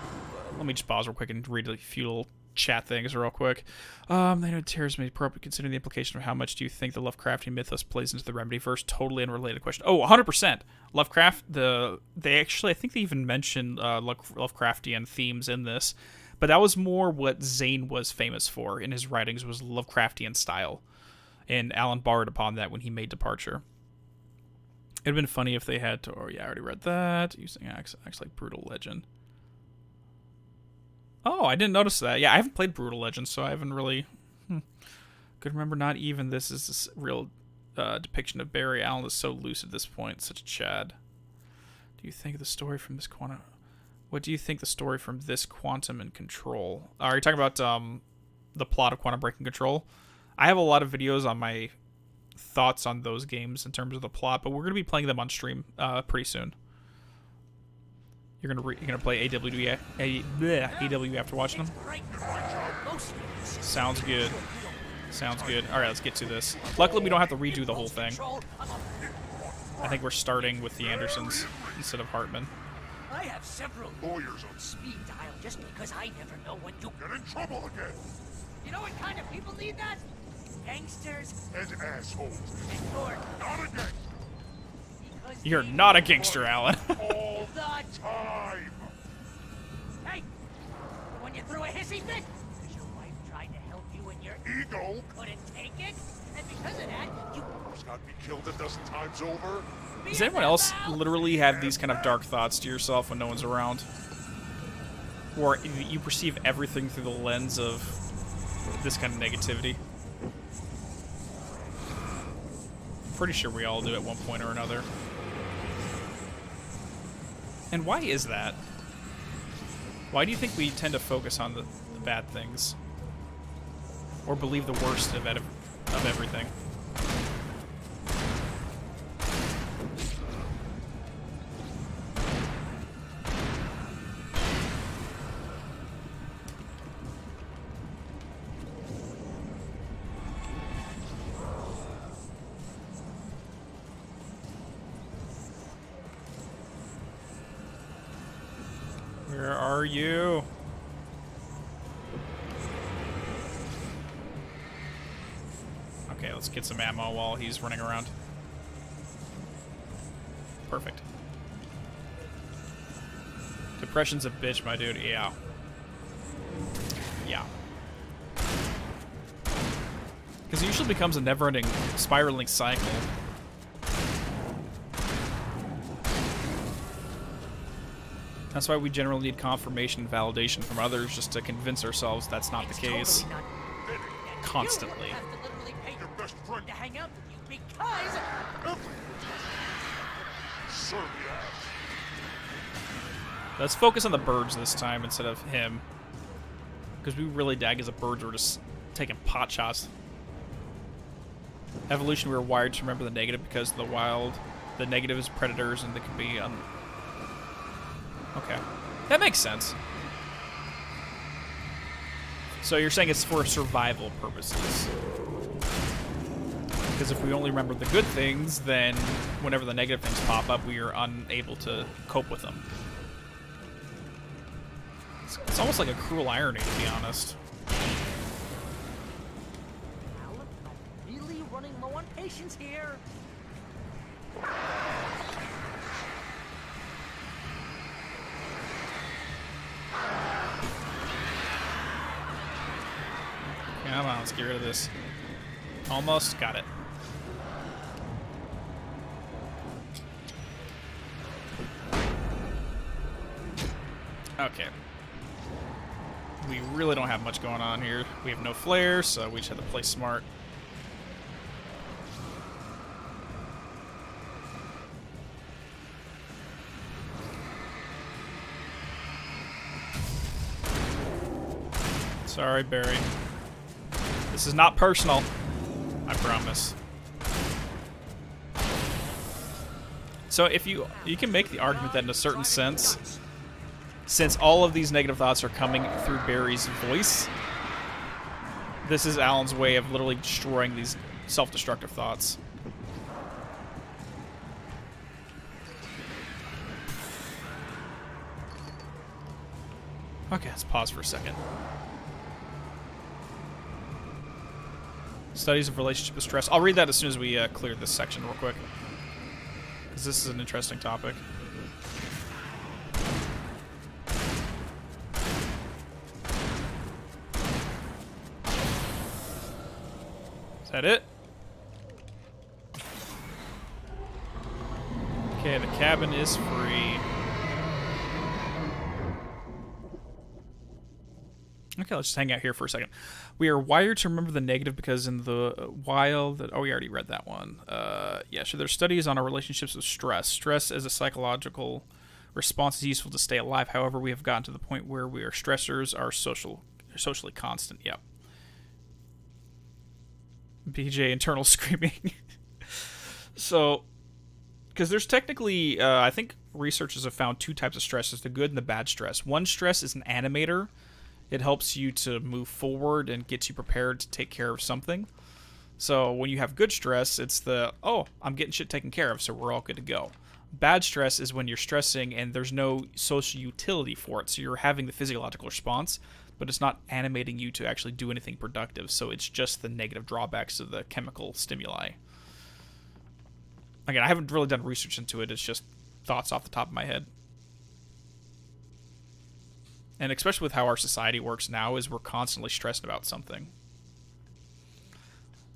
Let me just pause real quick and read a few little chat things real quick. They know tears may appropriate considering the implication of how much do you think the Lovecraftian mythos plays into the Remedy-verse? Totally unrelated question. Oh, 100%. Lovecraft, they actually, I think they even mentioned Lovecraftian themes in this, but that was more what Zane was famous for in his writings, was Lovecraftian style, and Alan borrowed upon that when he made Departure. It'd been funny if they had to, oh yeah, I already read that, using acts like Brutal Legend. Oh, I didn't notice that. Yeah, I haven't played Brutal Legend, so I haven't really... Could remember not even this is this real depiction of Barry. Allen is so loose at this point. Such a Chad. Do you think the story from this quantum... What do you think the story from this Quantum and Control... Are you talking about the plot of Quantum Break and Control? I have a lot of videos on my thoughts on those games in terms of the plot, but we're going to be playing them on stream pretty soon. You're gonna play AW after watching them? Sounds good. Sounds good. Alright, let's get to this. Luckily, we don't have to redo the whole thing. I think we're starting with the Andersons instead of Hartman. I have several lawyers on speed dial just because I never know when you get in trouble again. You know what kind of people need that? Gangsters and assholes. And you're not a gangster. You're not a gangster, Alan. All the time. Hey, when you threw a hissy fit, because your wife tried to help you and your ego couldn't take it, and because of that, you got me killed a dozen times over. Does anyone else literally have these kind of dark thoughts to yourself when no one's around? Or you perceive everything through the lens of this kind of negativity? Pretty sure we all do at one point or another. And why is that? Why do you think we tend to focus on the bad things? Or believe the worst of everything? Where are you? Okay, let's get some ammo while he's running around. Perfect. Depression's a bitch, my dude. Yeah. Yeah. Because it usually becomes a never-ending, spiraling cycle. That's why we generally need confirmation and validation from others just to convince ourselves that's not the case. constantly. You have to literally pay your best friend to hang out with you because... Let's focus on the birds this time instead of him. Because we really dag as the birds were just taking pot shots. Evolution, we were wired to remember the negative because of the wild. The negative is predators and they can be Okay. That makes sense. So you're saying it's for survival purposes. Because if we only remember the good things, then whenever the negative things pop up, we are unable to cope with them. It's almost like a cruel irony, to be honest. Alan, I'm really running low on patience here. Come on, let's get rid of this. Almost got it. Okay. We really don't have much going on here. We have no flare, so we just have to play smart. Sorry, Barry. This is not personal. I promise. So if you can make the argument that in a certain sense, since all of these negative thoughts are coming through Barry's voice, this is Alan's way of literally destroying these self-destructive thoughts. Okay, let's pause for a second. Studies of relationship with stress. I'll read that as soon as we clear this section real quick, because this is an interesting topic. Is that it? Okay, the cabin is free. Okay, let's just hang out here for a second. We are wired to remember the negative because in the wild... Oh, we already read that one. Yeah, so there's studies on our relationships with stress. Stress as a psychological response is useful to stay alive. However, we have gotten to the point where we are stressors are socially constant. Yep. BJ internal screaming. So, because there's technically... I think researchers have found two types of stress. There's the good and the bad stress. One stress is an animator. It helps you to move forward and gets you prepared to take care of something. So when you have good stress, it's the, oh, I'm getting shit taken care of, so we're all good to go. Bad stress is when you're stressing and there's no social utility for it. So you're having the physiological response, but it's not animating you to actually do anything productive. So it's just the negative drawbacks of the chemical stimuli. Again, I haven't really done research into it. It's just thoughts off the top of my head. And especially with how our society works now is we're constantly stressed about something.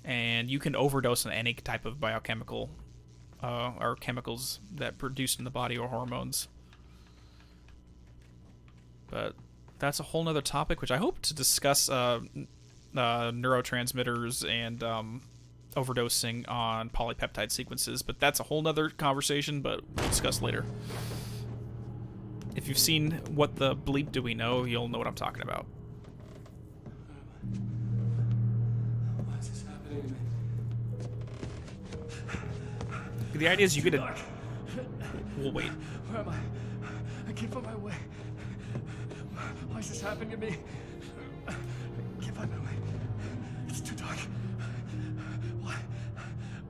And you can overdose on any type of biochemical or chemicals that produced in the body or hormones. But that's a whole nother topic, which I hope to discuss neurotransmitters and overdosing on polypeptide sequences. But that's a whole nother conversation, but we'll discuss later. If you've seen What the Bleep Do We Know, you'll know what I'm talking about. Why is this happening to me? The idea is you get a... We'll wait. Where am I? I can't find my way. Why is this happening to me? I can't find my way. It's too dark.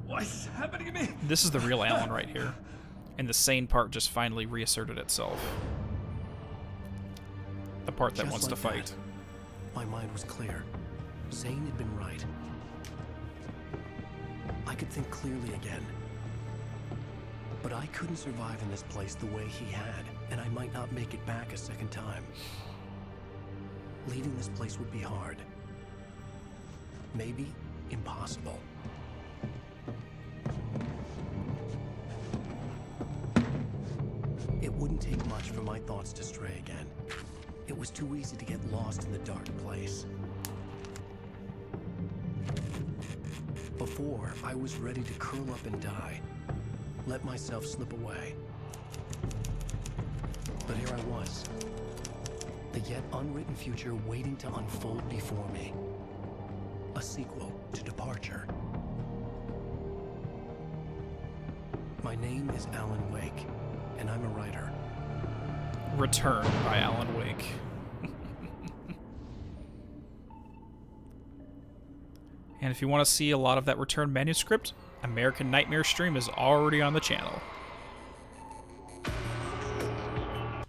Why is this happening to me? This is the real Alan right here. And the sane part just finally reasserted itself. The part that wants to fight. My mind was clear. Zane had been right. I could think clearly again. But I couldn't survive in this place the way he had, and I might not make it back a second time. Leaving this place would be hard. Maybe impossible. It wouldn't take much for my thoughts to stray again. It was too easy to get lost in the dark place. Before, I was ready to curl up and die, let myself slip away. But here I was, the yet unwritten future waiting to unfold before me. A sequel to Departure. My name is Alan Wake, and I'm a writer. Return by Alan Wake. And if you want to see a lot of that Return manuscript, American Nightmare stream is already on the channel.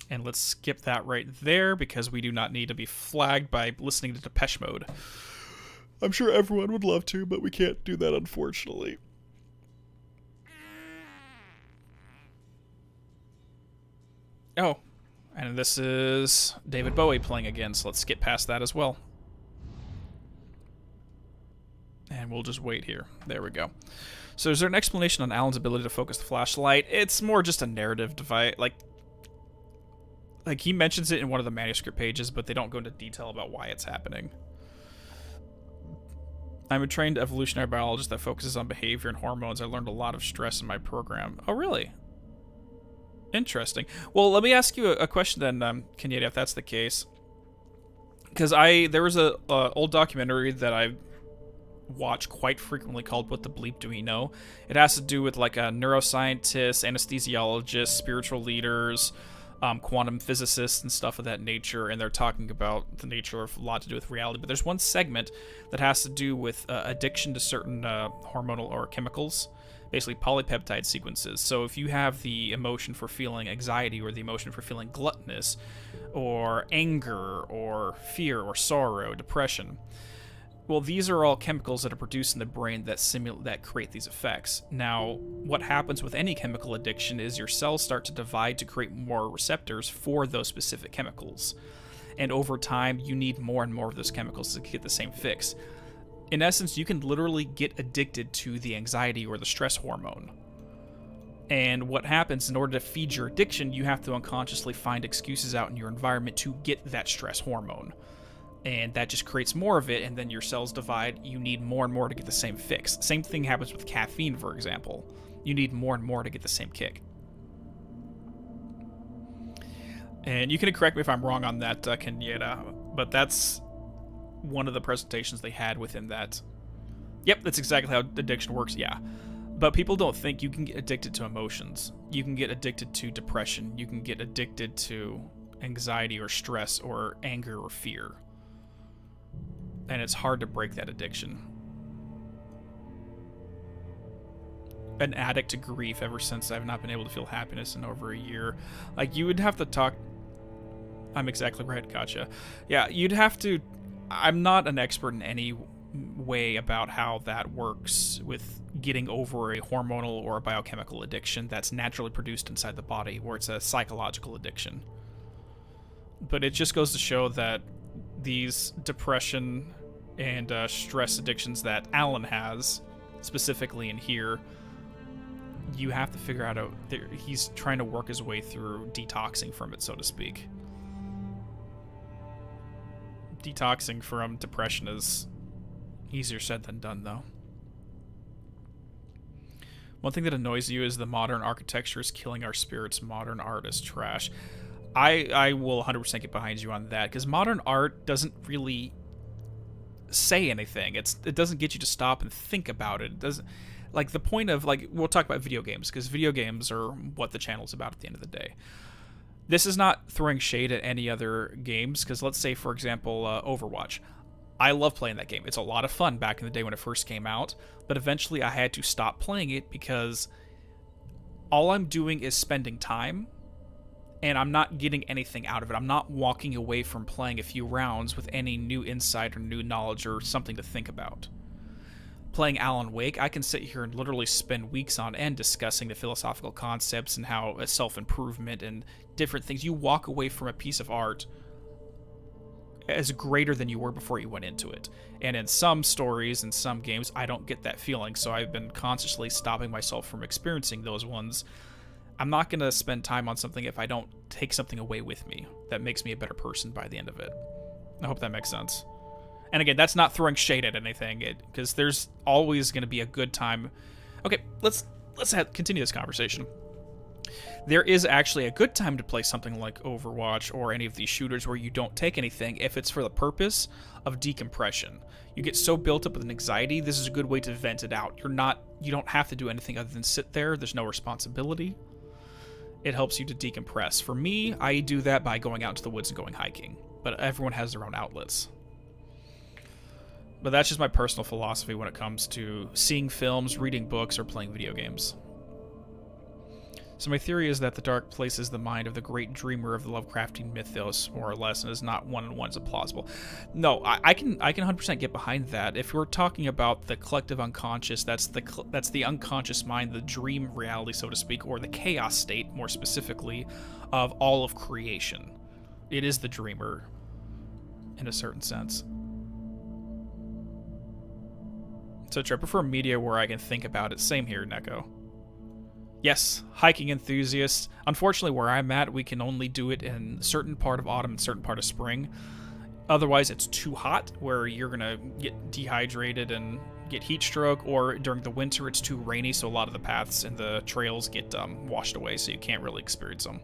And let's skip that right there because we do not need to be flagged by listening to Depeche Mode. I'm sure everyone would love to, but we can't do that, unfortunately. Oh, and this is David Bowie playing again, so let's skip past that as well. And we'll just wait here. There we go. So is there an explanation on Alan's ability to focus the flashlight? It's more just a narrative device. Like he mentions it in one of the manuscript pages, but they don't go into detail about why it's happening. I'm a trained evolutionary biologist that focuses on behavior and hormones. I learned a lot of stress in my program. Oh, really? Interesting. Well, let me ask you a question then, Kenyatta, if that's the case. Because there was a old documentary that I watch quite frequently called What the Bleep Do We Know? It has to do with like neuroscientists, anesthesiologists, spiritual leaders, quantum physicists and stuff of that nature, and they're talking about the nature of a lot to do with reality. But there's one segment that has to do with addiction to certain hormonal or chemicals, basically polypeptide sequences. So if you have the emotion for feeling anxiety or the emotion for feeling gluttonous or anger or fear or sorrow, depression, well, these are all chemicals that are produced in the brain that create these effects. Now, what happens with any chemical addiction is your cells start to divide to create more receptors for those specific chemicals. And over time, you need more and more of those chemicals to get the same fix. In essence, you can literally get addicted to the anxiety or the stress hormone. And what happens, in order to feed your addiction, you have to unconsciously find excuses out in your environment to get that stress hormone. And that just creates more of it, and then your cells divide. You need more and more to get the same fix. Same thing happens with caffeine, for example. You need more and more to get the same kick. And you can correct me if I'm wrong on that, Kenyatta, but that's one of the presentations they had within that. Yep, that's exactly how addiction works, yeah. But people don't think you can get addicted to emotions. You can get addicted to depression. You can get addicted to anxiety or stress or anger or fear. And it's hard to break that addiction. An addict to grief ever since I've not been able to feel happiness in over a year. Like, you would have to talk... I'm exactly right, gotcha. Yeah, you'd have to... I'm not an expert in any way about how that works with getting over a hormonal or a biochemical addiction that's naturally produced inside the body, where it's a psychological addiction. But it just goes to show that these depression and stress addictions that Alan has, specifically in here, you have to figure out he's trying to work his way through detoxing from it, so to speak. Detoxing from depression is easier said than done, though. One thing that annoys you is the modern architecture is killing our spirits. Modern art is trash. I will 100% get behind you on that, because modern art doesn't really say anything. It doesn't get you to stop and think about it. It doesn't, like, the point of, like, we'll talk about video games, because video games are what the channel's about at the end of the day. This is not throwing shade at any other games, because let's say, for example, Overwatch. I love playing that game. It's a lot of fun back in the day when it first came out, but eventually I had to stop playing it because all I'm doing is spending time, and I'm not getting anything out of it. I'm not walking away from playing a few rounds with any new insight or new knowledge or something to think about. Playing Alan Wake, I can sit here and literally spend weeks on end discussing the philosophical concepts and how self-improvement and different things. You walk away from a piece of art as greater than you were before you went into it. And in some stories and some games, I don't get that feeling, so I've been consciously stopping myself from experiencing those ones. I'm not going to spend time on something if I don't take something away with me that makes me a better person by the end of it. I hope that makes sense. And again, that's not throwing shade at anything, because there's always going to be a good time. Okay, let's continue this conversation. There is actually a good time to play something like Overwatch or any of these shooters where you don't take anything if it's for the purpose of decompression. You get so built up with an anxiety, this is a good way to vent it out. You don't have to do anything other than sit there. There's no responsibility. It helps you to decompress. For me, I do that by going out into the woods and going hiking, but everyone has their own outlets. But that's just my personal philosophy when it comes to seeing films, reading books, or playing video games. So my theory is that the dark place is the mind of the great dreamer of the Lovecraftian mythos, more or less, and is not one-on-one plausible. No, I can 100% get behind that. If we're talking about the collective unconscious, that's the unconscious mind, the dream reality, so to speak, or the chaos state, more specifically, of all of creation. It is the dreamer, in a certain sense. So I prefer media where I can think about it. Same here, Neko. Yes, hiking enthusiasts. Unfortunately, where I'm at, we can only do it in a certain part of autumn and certain part of spring. Otherwise, it's too hot, where you're going to get dehydrated and get heat stroke, or during the winter, it's too rainy, so a lot of the paths and the trails get washed away, so you can't really experience them.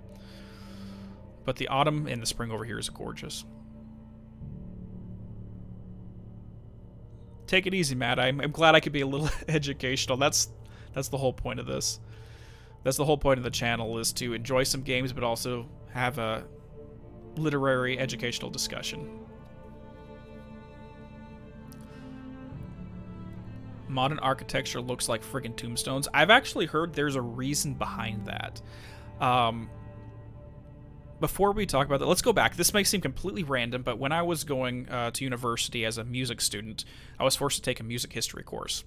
But the autumn and the spring over here is gorgeous. Take it easy, Matt. I'm glad I could be a little educational. That's the whole point of this. That's the whole point of the channel, is to enjoy some games, but also have a literary, educational discussion. Modern architecture looks like friggin' tombstones. I've actually heard there's a reason behind that. Before we talk about that, let's go back. This may seem completely random, but when I was going to university as a music student, I was forced to take a music history course.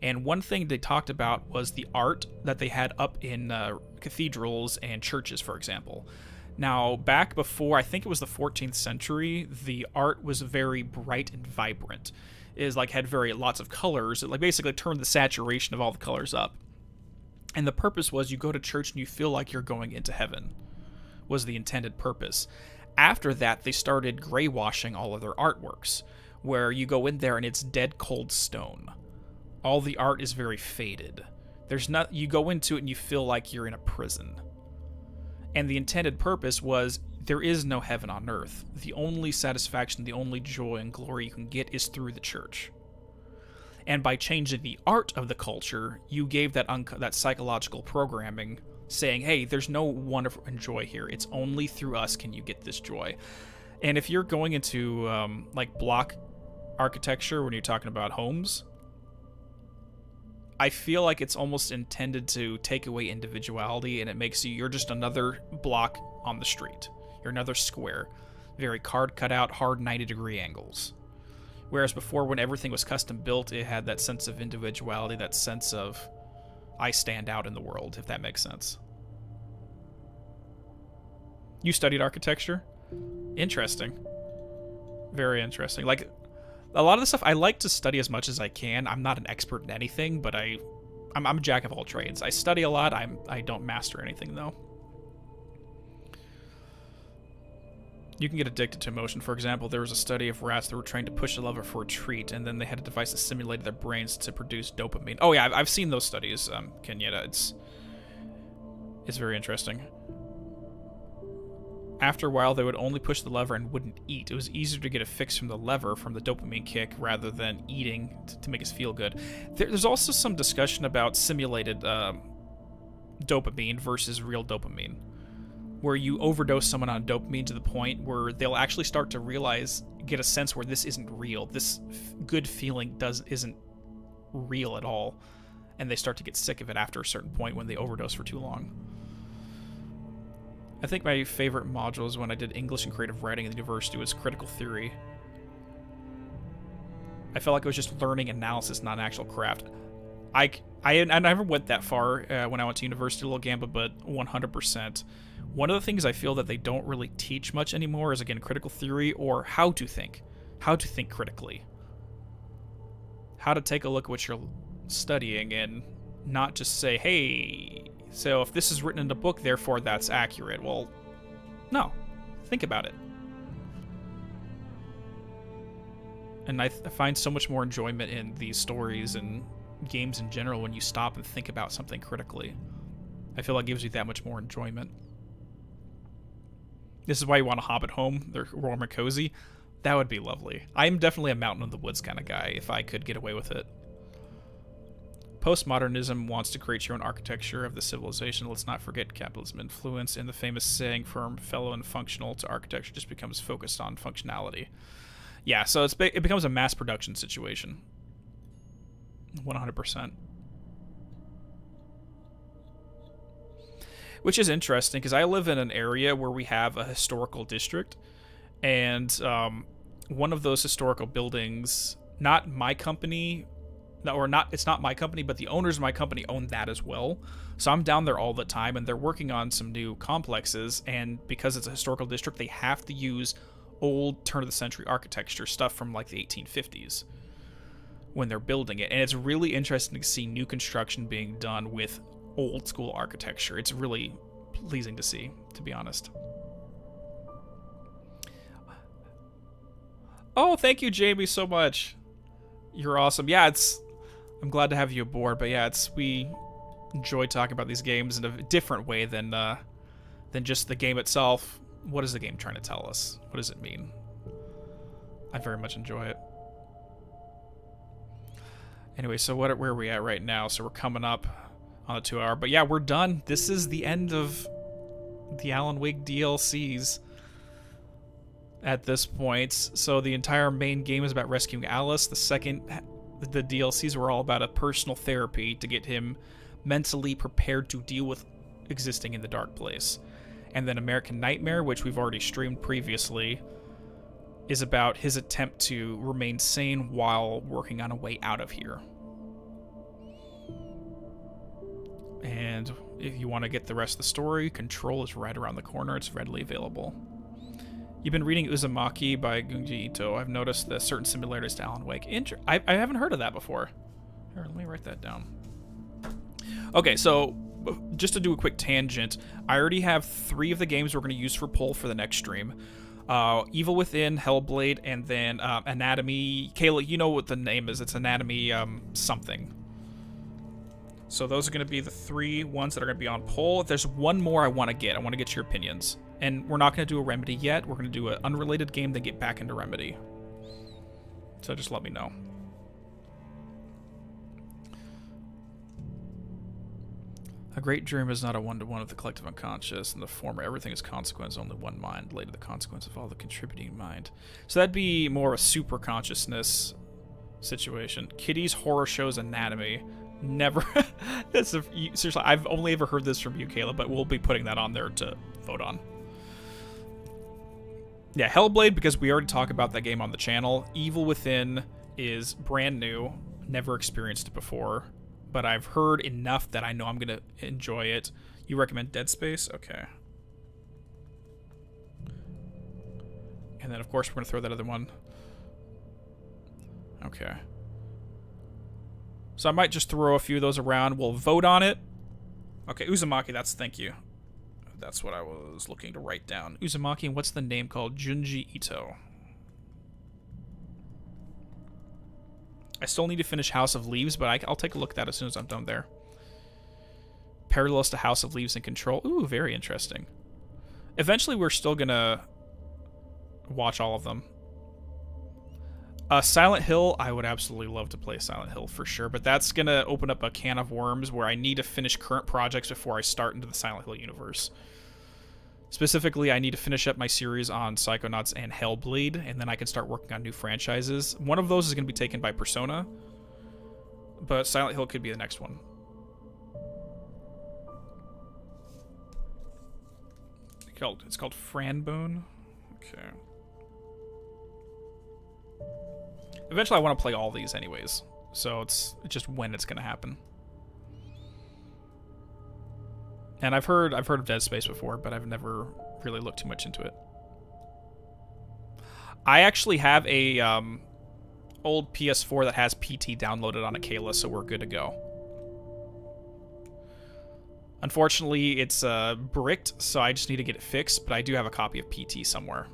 And one thing they talked about was the art that they had up in cathedrals and churches, for example. Now, back before, I think it was the 14th century, the art was very bright and vibrant. Had lots of colors. It basically turned the saturation of all the colors up. And the purpose was you go to church and you feel like you're going into heaven, was the intended purpose. After that, they started gray washing all of their artworks, where you go in there and it's dead cold stone. All the art is very faded. You go into it and you feel like you're in a prison. And the intended purpose was, there is no heaven on earth. The only satisfaction, the only joy and glory you can get is through the church. And by changing the art of the culture, you gave that psychological programming, saying, hey, there's no wonderful and joy here. It's only through us can you get this joy. And if you're going into block architecture when you're talking about homes, I feel like it's almost intended to take away individuality, and it makes you're just another block on the street. You're another square. Very card cut out, hard 90-degree angles. Whereas before, when everything was custom built, it had that sense of individuality, that sense of I stand out in the world, if that makes sense. You studied architecture? Interesting. Very interesting. A lot of the stuff I like to study as much as I can. I'm not an expert in anything, but I'm a jack of all trades. I study a lot. I don't master anything, though. You can get addicted to emotion. For example, there was a study of rats that were trained to push a lever for a treat, and then they had a device that simulated their brains to produce dopamine. Oh yeah, I've seen those studies, Kenyetta. It's very interesting. After a while, they would only push the lever and wouldn't eat. It was easier to get a fix from the lever, from the dopamine kick, rather than eating to make us feel good. There's also some discussion about simulated dopamine versus real dopamine, where you overdose someone on dopamine to the point where they'll actually start to get a sense where this isn't real. This good feeling isn't real at all, and they start to get sick of it after a certain point when they overdose for too long. I think my favorite modules when I did English and creative writing at the university was critical theory. I felt like I was just learning analysis, not an actual craft. I never went that far when I went to university, Little Gamba, but 100%. One of the things I feel that they don't really teach much anymore is, again, critical theory, or how to think critically. How to take a look at what you're studying and not just say, hey, so if this is written in a book, therefore that's accurate. Well, no. Think about it. And I find so much more enjoyment in these stories and games in general when you stop and think about something critically. I feel like it gives you that much more enjoyment. This is why you want a hobbit home. They're warm and cozy. That would be lovely. I'm definitely a mountain in the woods kind of guy if I could get away with it. Postmodernism wants to create your own architecture of the civilization. Let's not forget capitalism influence, and the famous saying from fellow and functional to architecture just becomes focused on functionality. Yeah, so it becomes a mass production situation. 100%. Which is interesting, because I live in an area where we have a historical district, and one of those historical buildings, not my company, it's not my company, but the owners of my company own that as well. So I'm down there all the time, and they're working on some new complexes, and because it's a historical district, they have to use old turn-of-the-century architecture stuff from like the 1850s when they're building it. And it's really interesting to see new construction being done with old school architecture. It's really pleasing to see, to be honest. Oh, thank you, Jamie, so much. You're awesome. Yeah, I'm glad to have you aboard, but yeah, we enjoy talking about these games in a different way than just the game itself. What is the game trying to tell us? What does it mean? I very much enjoy it. Anyway, so where are we at right now? So we're coming up on the 2 hour, but yeah, we're done. This is the end of the Alan Wake DLCs at this point. So the entire main game is about rescuing Alice. The DLCs were all about a personal therapy to get him mentally prepared to deal with existing in the dark place. And then American Nightmare, which we've already streamed previously, is about his attempt to remain sane while working on a way out of here. And if you want to get the rest of the story, Control is right around the corner. It's readily available. You've been reading Uzumaki by Gunji Ito. I've noticed the certain similarities to Alan Wake. I haven't heard of that before. Here, let me write that down. Okay, so just to do a quick tangent, I already have 3 of the games we're going to use for poll for the next stream. Evil Within, Hellblade, and then Anatomy. Kayla, you know what the name is. It's Anatomy something. So those are going to be the 3 ones that are going to be on poll. If there's one more I want to get, your opinions. And we're not going to do a Remedy yet. We're going to do an unrelated game, then get back into Remedy. So just let me know. A great dream is not a one-to-one of the collective unconscious. In the former, everything is consequence, only one mind. Later, the consequence of all the contributing mind. So that'd be more a super consciousness situation. Kitty's horror shows Anatomy. Never. Seriously, I've only ever heard this from you, Kayla, but we'll be putting that on there to vote on. Yeah, Hellblade, because we already talked about that game on the channel. Evil Within is brand new. Never experienced it before. But I've heard enough that I know I'm going to enjoy it. You recommend Dead Space? Okay. And then, of course, we're going to throw that other one. Okay. So I might just throw a few of those around. We'll vote on it. Okay, Uzumaki, thank you. That's what I was looking to write down. Uzumaki, and what's the name called? Junji Ito. I still need to finish House of Leaves, but I'll take a look at that as soon as I'm done there. Parallels to House of Leaves and Control. Ooh, very interesting. Eventually, we're still going to watch all of them. Silent Hill, I would absolutely love to play Silent Hill for sure, but that's going to open up a can of worms where I need to finish current projects before I start into the Silent Hill universe. Specifically, I need to finish up my series on Psychonauts and Hellblade, and then I can start working on new franchises. One of those is going to be taken by Persona, but Silent Hill could be the next one. It's called Franbone. Okay. Eventually, I want to play all these anyways, so it's just when it's going to happen. And I've heard of Dead Space before, but I've never really looked too much into it. I actually have a old PS4 that has PT downloaded on it, Kayla, so we're good to go. Unfortunately, it's bricked, so I just need to get it fixed, but I do have a copy of PT somewhere.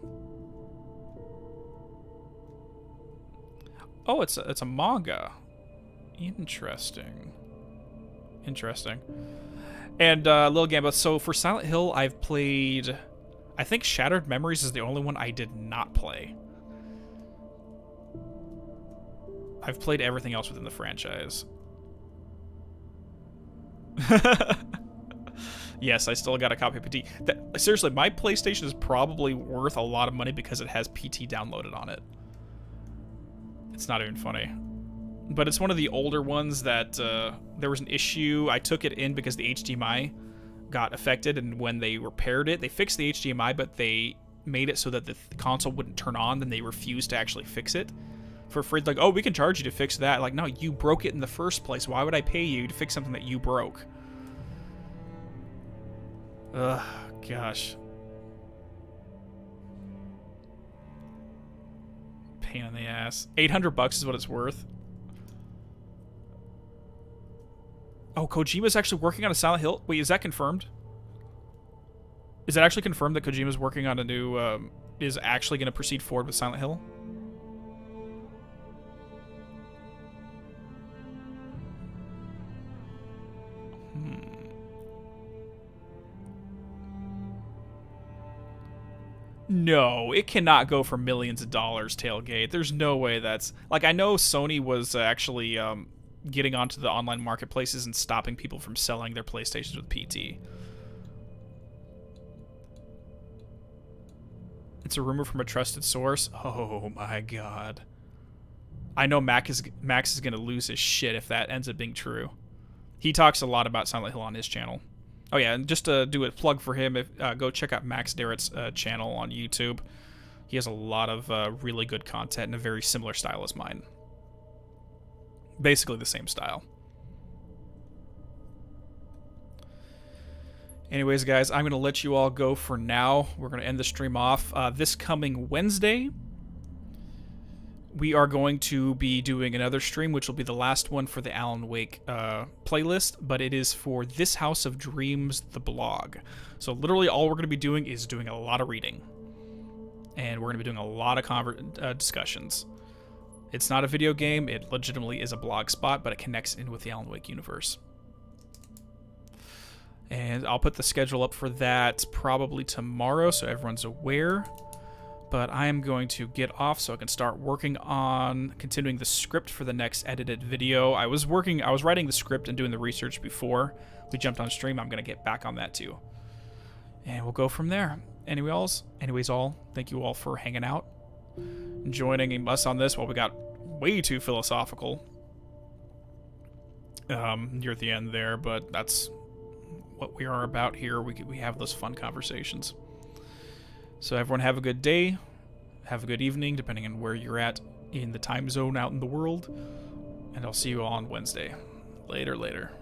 Oh, it's a manga. Interesting. Interesting. And Lil Gamba, so for Silent Hill, I've played... I think Shattered Memories is the only one I did not play. I've played everything else within the franchise. Yes, I still got a copy of PT. Seriously, my PlayStation is probably worth a lot of money because it has PT downloaded on it. It's not even funny. But it's one of the older ones that there was an issue. I took it in because the HDMI got affected, and when they repaired it, they fixed the HDMI, but they made it so that the console wouldn't turn on, then they refused to actually fix it. For free, like, oh, we can charge you to fix that. Like, no, you broke it in the first place. Why would I pay you to fix something that you broke? Ugh, gosh. Pain in the ass. $800 is what it's worth. Oh, Kojima's actually working on a Silent Hill? Wait, is that confirmed? Is it actually confirmed that Kojima's working on a new, is actually going to proceed forward with Silent Hill? No, it cannot go for millions of dollars, Tailgate. There's no way that's... Like, I know Sony was actually getting onto the online marketplaces and stopping people from selling their PlayStations with PT. It's a rumor from a trusted source. Oh my god. I know Max is going to lose his shit if that ends up being true. He talks a lot about Silent Hill on his channel. Oh yeah, and just to do a plug for him, go check out Max Darrett's channel on YouTube. He has a lot of really good content in a very similar style as mine. Basically the same style. Anyways, guys, I'm going to let you all go for now. We're going to end the stream off. This coming Wednesday, we are going to be doing another stream, which will be the last one for the Alan Wake playlist, but it is for This House of Dreams, the blog. So literally all we're going to be doing is doing a lot of reading. And we're going to be doing a lot of discussions. It's not a video game, it legitimately is a blog spot, but it connects in with the Alan Wake universe. And I'll put the schedule up for that probably tomorrow so everyone's aware. But I am going to get off so I can start working on continuing the script for the next edited video. I was writing the script and doing the research before we jumped on stream. I'm going to get back on that too. And we'll go from there. Anyways, thank you all for hanging out, joining us on this while we got way too philosophical near the end there, but that's what we are about here. We have those fun conversations. So everyone have a good day, have a good evening, depending on where you're at in the time zone out in the world, and I'll see you all on Wednesday. Later.